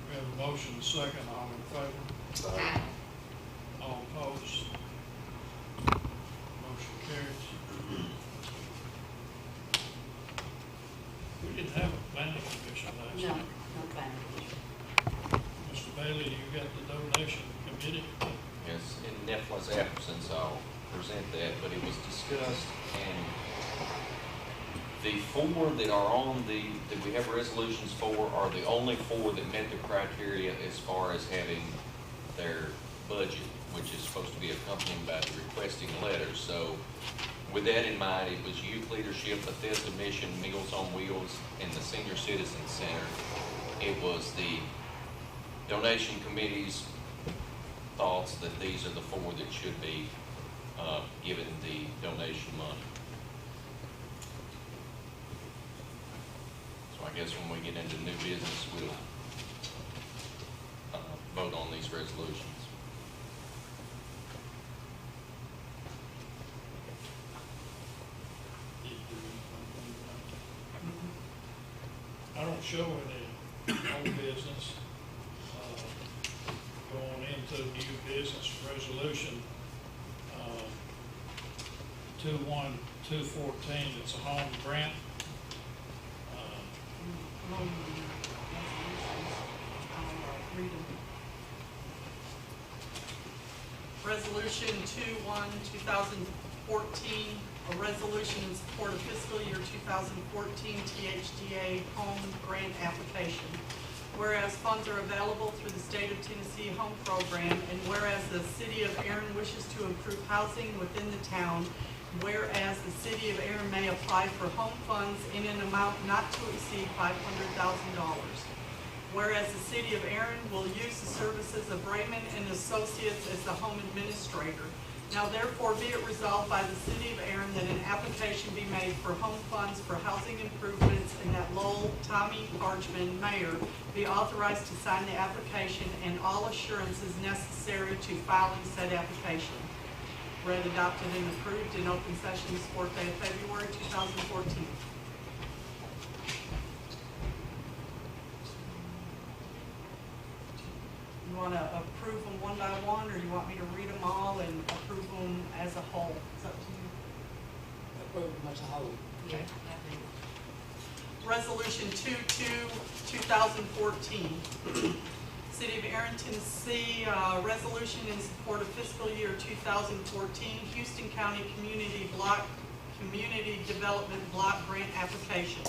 We have a motion, second, all in favor? All opposed? Motion carries. We didn't have a planning commission last No, week. no planning. Mr. Bailey, you got the donation committee? Yes, in Nephila's absence, I'll present that, but it was discussed, and the four that are on that we have resolutions for are the only four that met the criteria as far as having their budget, which is supposed to be accompanied by the requesting letters. So with that in mind, it was Youth Leadership, Bethesda Mission, Meals on Wheels, and the Senior Citizen Center. It was the donation committee's thoughts that these are the four that should be given the donation money. So I guess when we get into new business, we'll vote on these resolutions. I don't show any old business. Going into new business resolution, 21214, it's a home grant. Home resolutions, I'll read them. Resolution 21-2014, a resolution in support of fiscal year 2014 THDA home grant application. Whereas funds are available through the State of Tennessee Home Program, and whereas the City of Aaron wishes to improve housing within the town, whereas the City of Aaron may apply for home funds in an amount not to exceed $500,000. Whereas the City of Aaron will use the services of Raymond and Associates as the home administrator. Now therefore be it resolved by the City of Aaron that an application be made for home funds for housing improvements, and that Lowell Tommy Parchman, Mayor, be authorized to sign the application and all assurances necessary to filing said application. Read, adopted, and approved in open session this 4th day of February 2014. You want to approve them one by one, or you want me to read them all and approve them as a whole? It's up to you. Approve them as a whole. Yeah. Resolution 22-2014. City of Aaron, Tennessee, resolution in support of fiscal year 2014 Houston County Community Development Block Grant application.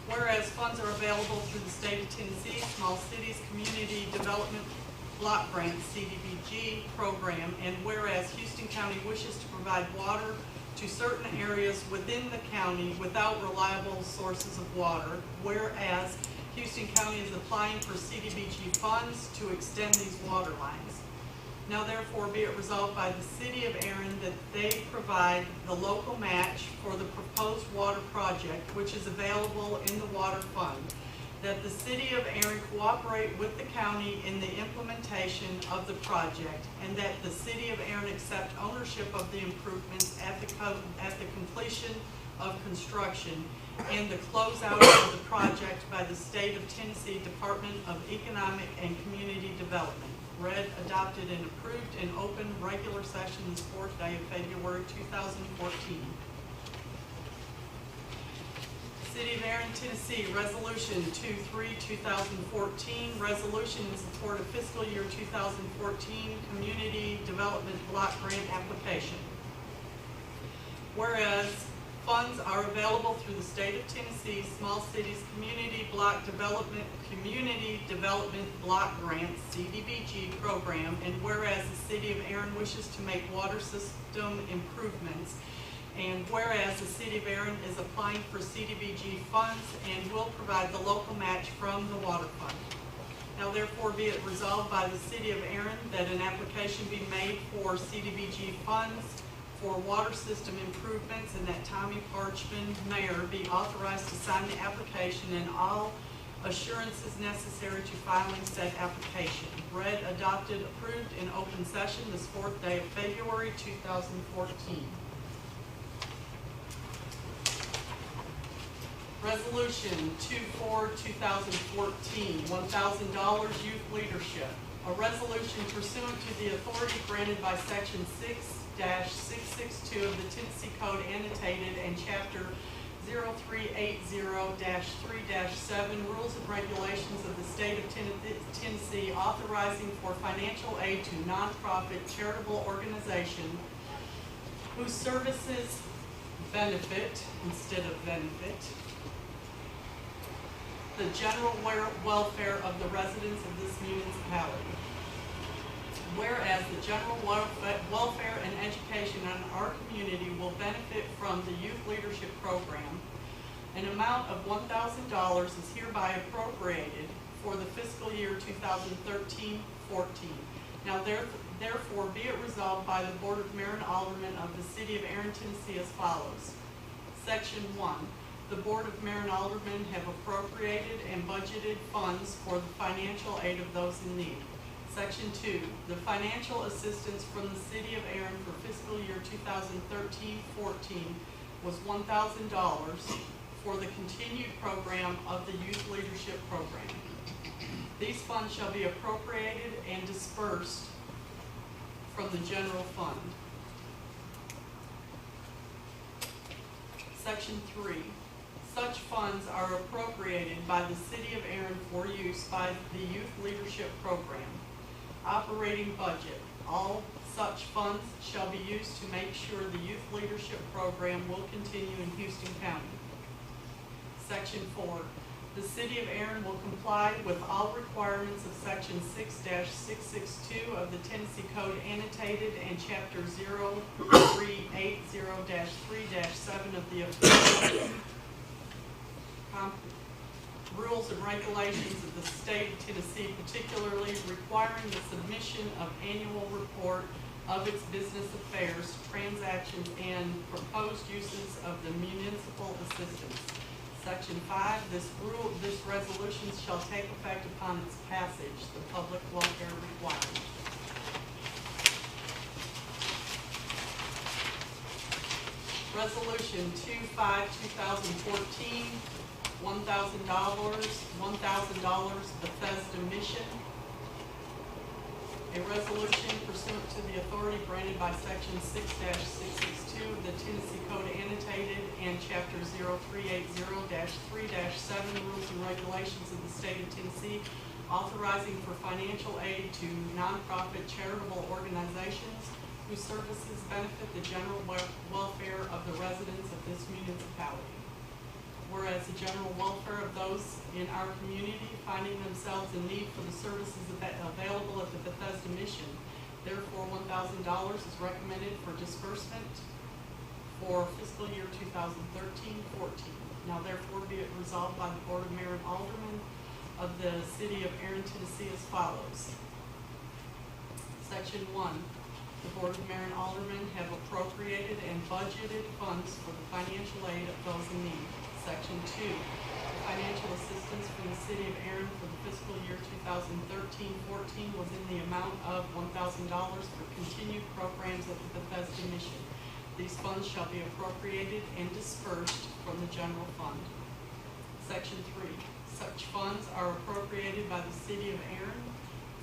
Whereas funds are available through the State of Tennessee Small Cities Community Development Block Grant CDBG program, and whereas Houston County wishes to provide water to certain areas within the county without reliable sources of water, whereas Houston County is applying for CDBG funds to extend these water lines. Now therefore be it resolved by the City of Aaron that they provide the local match for the proposed water project, which is available in the water fund, that the City of Aaron cooperate with the county in the implementation of the project, and that the City of Aaron accept ownership of the improvements at the completion of construction and the closeout of the project by the State of Tennessee Department of Economic and Community Development. Read, adopted, and approved in open regular session this 4th day of February 2014. City of Aaron, Tennessee, Resolution 23-2014, resolution in support of fiscal year 2014 Community Development Block Grant application. Whereas funds are available through the State of Tennessee Small Cities Community Development Block Grant CDBG program, and whereas the City of Aaron wishes to make water system improvements, And whereas the City of Erin is applying for CDBG funds and will provide the local match from the water fund. Now therefore be it resolved by the City of Erin that an application be made for CDBG funds for water system improvements and that Tommy Parchman, Mayor, be authorized to sign the application and all assurances necessary to filing said application. Read, adopted, approved in open session this 4th day of February 2014. Resolution 24-2014, $1,000 youth leadership. A resolution pursuant to the authority granted by Section 6-662 of the Tennessee Code annotated and Chapter 0380-3-7 Rules and Regulations of the State of Tennessee authorizing for financial aid to nonprofit charitable organization whose services benefit instead of benefit the general welfare of the residents of this municipality. Whereas the general welfare and education in our community will benefit from the Youth Leadership Program, an amount of $1,000 is hereby appropriated for the fiscal year 2013-14. Now therefore be it resolved by the Board of Mayor and Aldermen of the City of Erin, Tennessee as follows. Section 1. The Board of Mayor and Aldermen have appropriated and budgeted funds for the financial aid of those in need. Section 2, the financial assistance from the City of Erin for fiscal year 2013-14 was $1,000 for the continued program of the Youth Leadership Program. These funds shall be appropriated and dispersed from the general fund. Section 3, such funds are appropriated by the City of Erin for use by the Youth Leadership Program. Operating budget. All such funds shall be used to make sure the Youth Leadership Program will continue in Houston County. Section 4. The City of Erin will comply with all requirements of Section 6-662 of the Tennessee Code annotated and Chapter 0380-3-7 of the official rules and regulations of the state of Tennessee, particularly requiring the submission of annual report of its business affairs, transactions, and proposed uses of the municipal assistance. Section 5, this resolution shall take effect upon its passage, the public welfare requirement. Resolution 25-2014, $1,000 Bethesda Mission. A resolution pursuant to the authority granted by Section 6-662 of the Tennessee Code annotated and Chapter 0380-3-7 Rules and Regulations of the State of Tennessee authorizing for financial aid to nonprofit charitable organizations whose services benefit the general welfare of the residents of this municipality. Whereas the general welfare of those in our community finding themselves in need for the services available at the Bethesda Mission, therefore $1,000 is recommended for disbursement for fiscal year 2013-14. Now therefore be it resolved by the Board of Mayor and Aldermen of the City of Erin, Tennessee as follows. Section 1. The Board of Mayor and Aldermen have appropriated and budgeted funds for the financial aid of those in need. Section 2, the financial assistance from the City of Erin for the fiscal year 2013-14 was in the amount of $1,000 for continued programs at the Bethesda Mission. These funds shall be appropriated and dispersed from the general fund. Section 3, such funds are appropriated by the City of Erin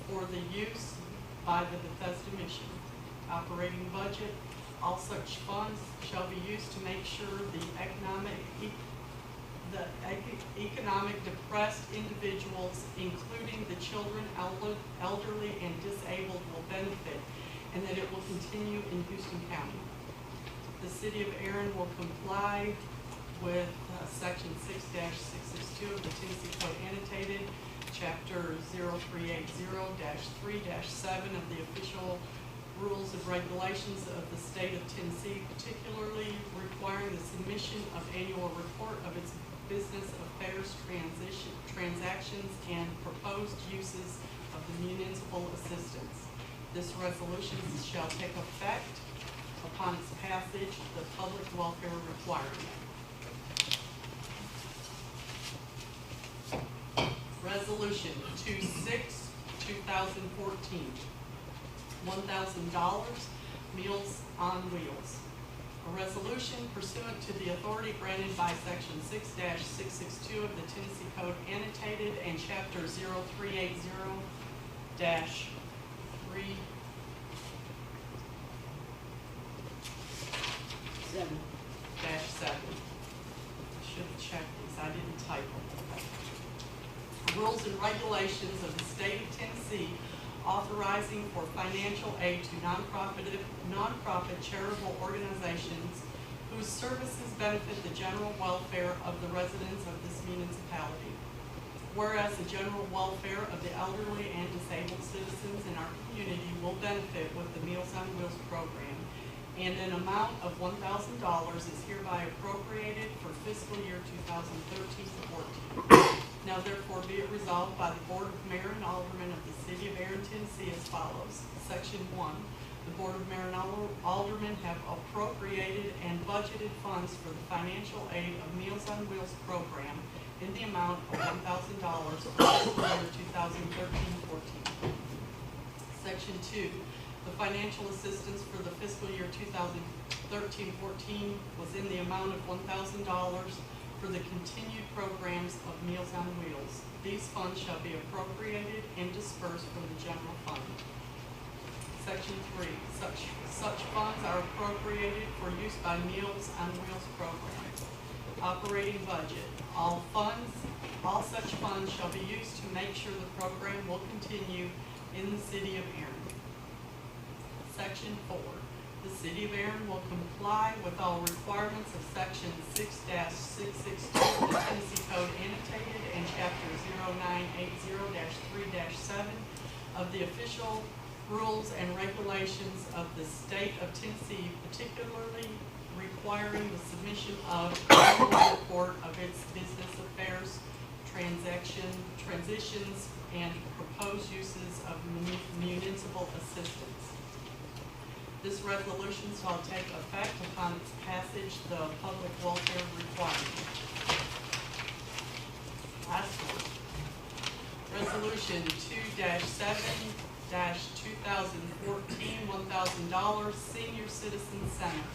for the use by the Bethesda Mission. Operating budget, all such funds shall be used to make sure the economic depressed individuals, including the children, elderly, and disabled, will benefit, and that it will continue in Houston County. The City of Erin will comply with Section 6-662 of the Tennessee Code annotated, Chapter 0380-3-7 of the official rules and regulations of the state of Tennessee, particularly requiring the submission of annual report of its business affairs, transactions, and proposed uses of the municipal assistance. This resolution shall take effect upon its passage, the public welfare requirement. Resolution 26/2014, $1,000, Meals on Wheels. A resolution pursuant to the authority granted by Section 6-662 of the Tennessee Code annotated and Chapter 0380-3 -7. Should have checked these, I didn't type them. Rules and regulations of the state of Tennessee authorizing for financial aid to nonprofit charitable organizations whose services benefit the general welfare of the residents of this municipality. Whereas the general welfare of the elderly and disabled citizens in our community will benefit with the Meals on Wheels program, and an amount of $1,000 is hereby appropriated for fiscal year 2013-14. Now therefore be it resolved by the Board of Mayor and Aldermen of the City of Aaron, Tennessee as follows. Section 1, the Board of Mayor and Aldermen have appropriated and budgeted funds for the financial aid of Meals on Wheels program in the amount of $1,000 for fiscal year 2013-14. Section 2, the financial assistance for the fiscal year 2013-14 was in the amount of $1,000 for the continued programs of Meals on Wheels. These funds shall be appropriated and dispersed from the general fund. Section 3, such funds are appropriated for use by Meals on Wheels program. Operating budget. All such funds shall be used to make sure the program will continue in the City of Aaron. Section 4, the City of Aaron will comply with all requirements of Section 6-662 of the Tennessee Code annotated and Chapter 0980-3-7 of the official rules and regulations of the state of Tennessee, particularly requiring the submission of annual report of its business affairs, transitions, and proposed uses of municipal assistance. This resolution shall take effect upon its passage, the public welfare requirement. Last one. Resolution 2-7-2014, $1,000, Senior Citizen Center.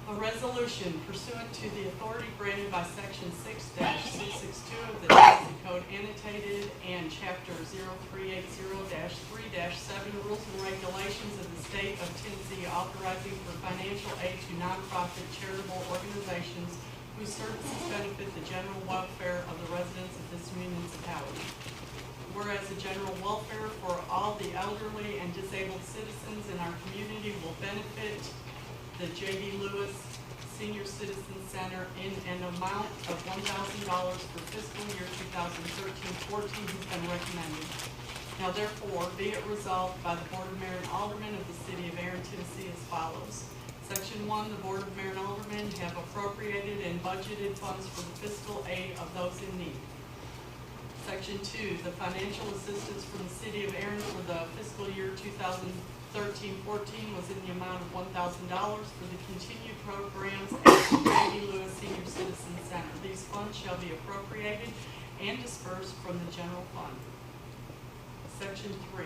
A resolution pursuant to the authority granted by Section 6-662 of the Tennessee Code annotated and Chapter 0380-3-7 rules and regulations of the state of Tennessee authorizing for financial aid to nonprofit charitable organizations whose services benefit the general welfare of the residents of this municipality. Whereas the general welfare for all the elderly and disabled citizens in our community will benefit the J.D. Lewis Senior Citizen Center in an amount of $1,000 for fiscal year 2013-14 has been recommended. Now therefore, be it resolved by the Board of Mayor and Aldermen of the City of Aaron, Tennessee as follows. Section 1, the Board of Mayor and Aldermen have appropriated and budgeted funds for the fiscal aid of those in need. Section 2, the financial assistance from the City of Aaron for the fiscal year 2013-14 was in the amount of $1,000 for the continued programs at the J.D. Lewis Senior Citizen Center. These funds shall be appropriated and dispersed from the general fund. Section 3,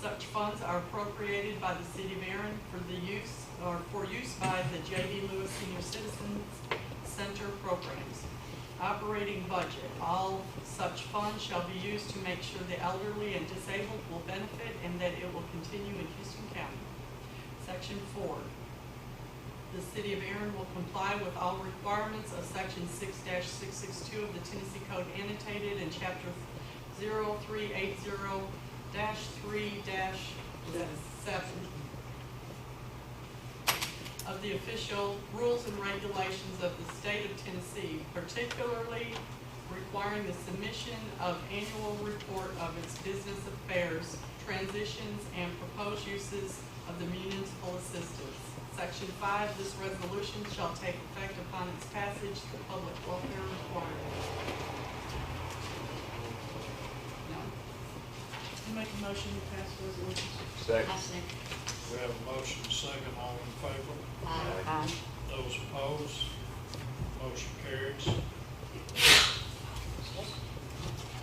such funds are appropriated by the City of Aaron for use by the J.D. Lewis Senior Citizen Center programs. Operating budget. All such funds shall be used to make sure the elderly and disabled will benefit and that it will continue in Houston County. Section 4. The City of Aaron will comply with all requirements of Section 6-662 of the Tennessee Code annotated in Chapter 0380-3-7 of the official rules and regulations of the state of Tennessee, particularly requiring the submission of annual report of its business affairs, transitions, and proposed uses of the municipal assistance. Section 5, this resolution shall take effect upon its passage, the public welfare requirement. I make a motion to pass resolution. Second. We have a motion second, all in favor? Aye. Those opposed? Motion carries.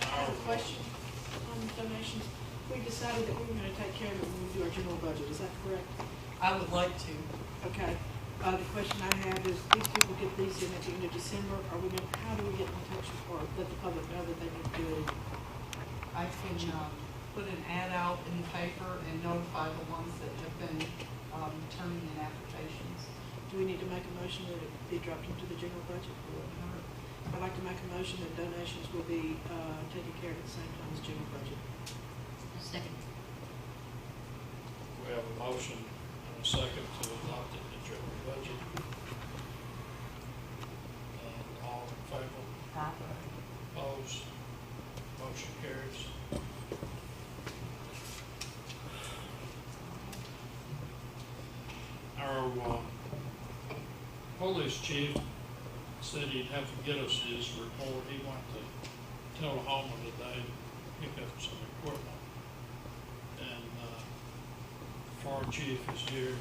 I have a question on donations. We decided that we were gonna take care of it when we do our general budget, is that correct? I would like to. Okay, the question I have is, these people get these in at the end of December, are we gonna, how do we get in touch or let the public know that they need to do it? I can put an ad out in the paper and notify the ones that have been turning in applications. Do we need to make a motion that it be dropped into the general budget? I'd like to make a motion that donations will be taken care of at the same time as general budget. Second. We have a motion and a second to adopt it in the general budget. All in favor? Opposed? Motion carries. Our police chief said he'd have to get us his report. He went to Tullahoma today to pick up some equipment. And fire chief is here.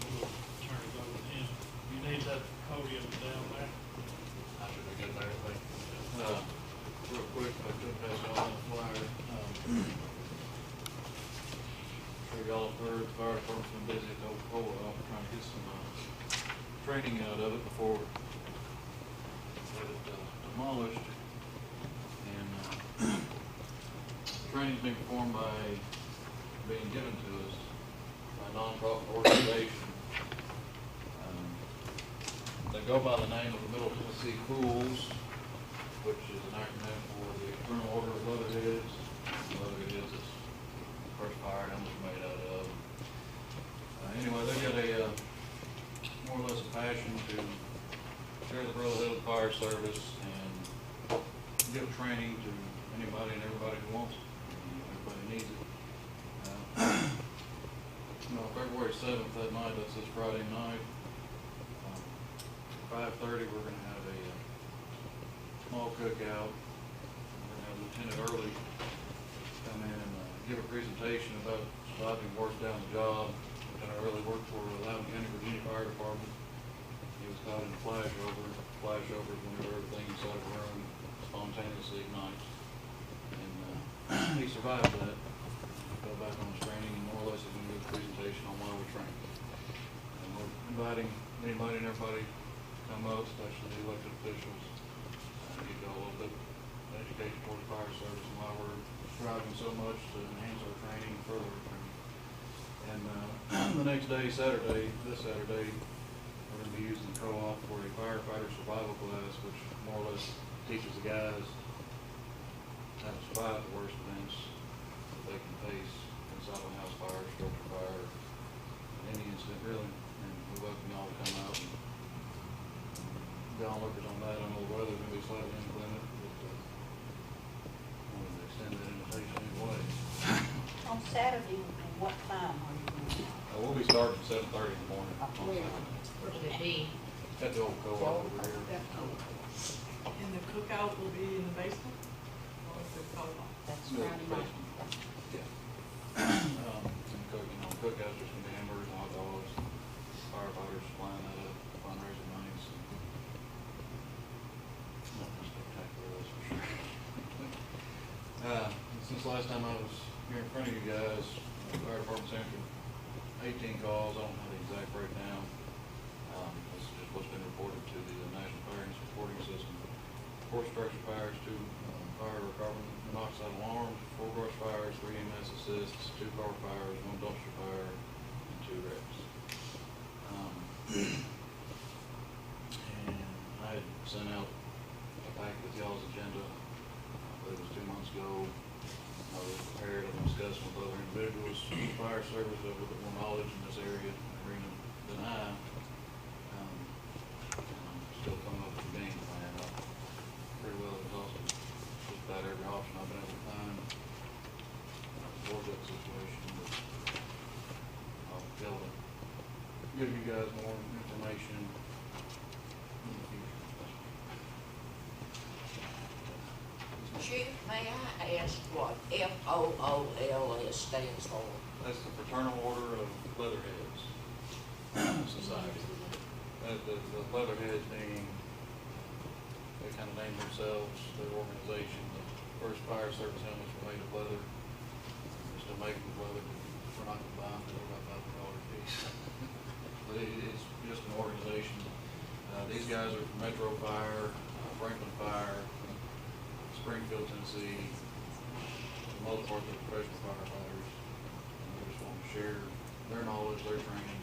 We'll turn it over to him. You need that podium down there? I should be good there, thank you. Real quick, I could pass on the flyer. Sure y'all have heard, the fire department's been busy at the old pole off trying to get some training out of it before we get it demolished. And training's being performed being given to us by a nonprofit organization. They go by the name of the Middle Tennessee Fools, which is an acronym for the Fraternal Order of Leatherheads. Leatherheads is the first fire helmet made out of. Anyway, they've got a more or less a passion to share the brotherhood of the fire service and give training to anybody and everybody who wants it. Everybody needs it. February 7th, that night, that's this Friday night, 5:30, we're going to have a small cookout. We're going to have Lieutenant Early come in and give a presentation about surviving work down the job. Lieutenant Early worked for Loudoun County, Virginia Fire Department. He was caught in a flashover. Flashovers whenever everything inside of a room spontaneously ignites. And he survived that. Fell back on his training and more or less is going to give a presentation on why we're training. And we're inviting anybody and everybody come up, especially the elected officials, get y'all a little bit of education for the fire service and why we're striving so much to enhance our training and further our training. And the next day, this Saturday, we're going to be using the co-op for a firefighter survival class, which more or less teaches the guys how to survive the worst events that they can face inside of a house fire, structure fire, any incident really. And we welcome y'all to come out and be onlookers on that. I know the weather's going to be slightly inclement, but I wanted to extend that invitation anyway. On Saturday, at what time are you going to? We'll be starting at 7:30 in the morning. Where will it be? At the old co-op over here. And the cookout will be in the basement? Or is it co-op? That's Yeah, Friday night. Yeah. And cookouts, just gonna be hamburgers and hot dogs, firefighters supplying that up, fundraising monies. Nothing spectacular, that's for sure. Since last time I was here in front of you guys, the fire department's answered 18 calls. I don't have the exact breakdown. This is just what's been reported to the National Fire and Reporting System. 4 structure fires, 2 fire or carbon monoxide alarms, 4 brush fires, 3 EMS assists, 2 car fires, 1 dumpster fire, and 2 wrecks. And I had sent out a packet with y'all's agenda, but it was 2 months ago. I was prepared and discussing with other individuals, fire service, with a little bit more knowledge in this area, arena than I. Still coming up with a game plan. I'm pretty well exhausted just about every option I've been able to find towards that situation. But be able to give you guys more information in the future. Chief, may I ask what FOOLS stands for? That's the Fraternal Order of Leatherheads Society. The Leatherheads being, they kind of named themselves, their organization. The first fire service helmets were made of leather. They're still making the leather, but we're not going to buy them, they're about $5 a piece. But it's just an organization. These guys are from Metro Fire, Franklin Fire, Springfield, Tennessee. For the most part, they're professional firefighters. And we just want to share their knowledge, their training,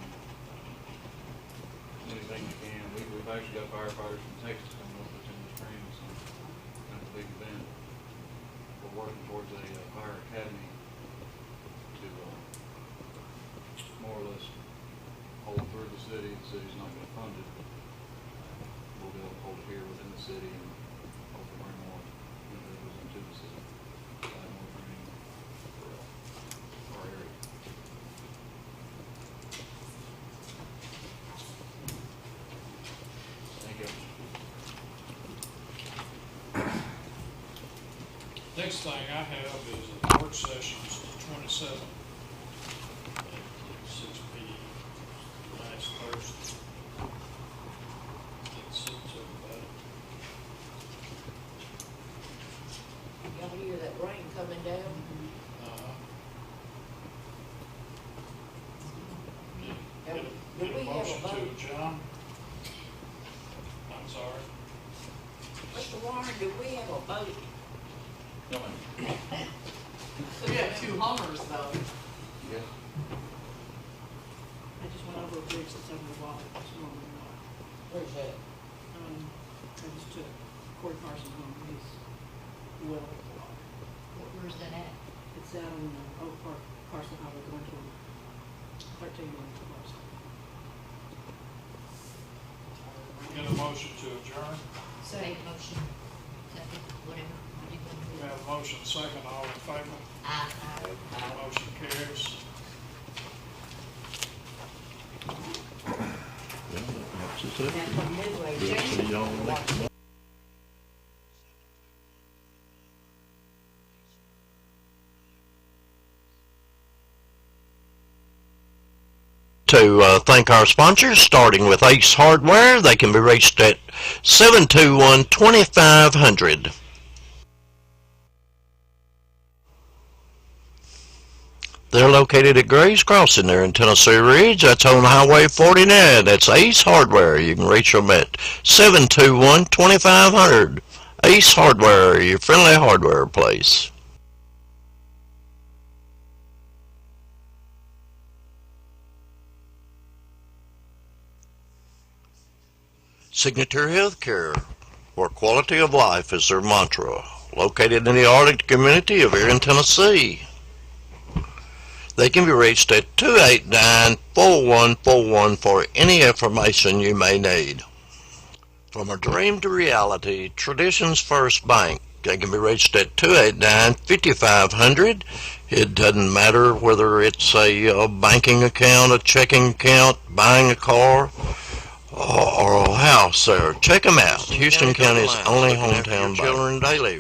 anything you can. We've actually got firefighters from Texas coming up with in the training, so it's kind of a big event. We're working towards a fire academy to more or less hold through the city. The city's not going to fund it. We'll be able to hold it here within the city and hopefully bring more individuals into the city. More training for our area. Thank you. Next thing I have is a work sessions, the 27th, at 6 p.m. last Thursday. That suits everybody. Y'all hear that rain coming down? Get a motion to adjourn. I'm sorry. Mr. Warren, do we have a vote? No, ma'am. So you have 2 Hummers though. Yes. I just went over a bridge that's over the water this morning. Where's that? I just took Corey Carson's home, he's well over the water. Where's that at? It's out on the Oak Park, Carson Highway going to 13 going to Carson. Get a motion to adjourn. Second motion. Second, whatever. We have a motion, second, all in favor? Aye. Motion carries. That's from Midway, James. To thank our sponsors, starting with Ace Hardware. They can be reached at 721-2500. They're located at Gray's Crossing there in Tennessee Ridge. That's on Highway 49. That's Ace Hardware. You can reach them at 721-2500. Ace Hardware, your friendly hardware place. Signature Healthcare, where quality of life is their mantra. Located in the Arlington community of Erin, Tennessee. They can be reached at 289-4141 for any information you may need. From a dream to reality, Traditions First Bank. They can be reached at 289-5500. It doesn't matter whether it's a banking account, a checking account, buying a car, or a house there. Check them out. Houston County's only hometown bank. Children daily.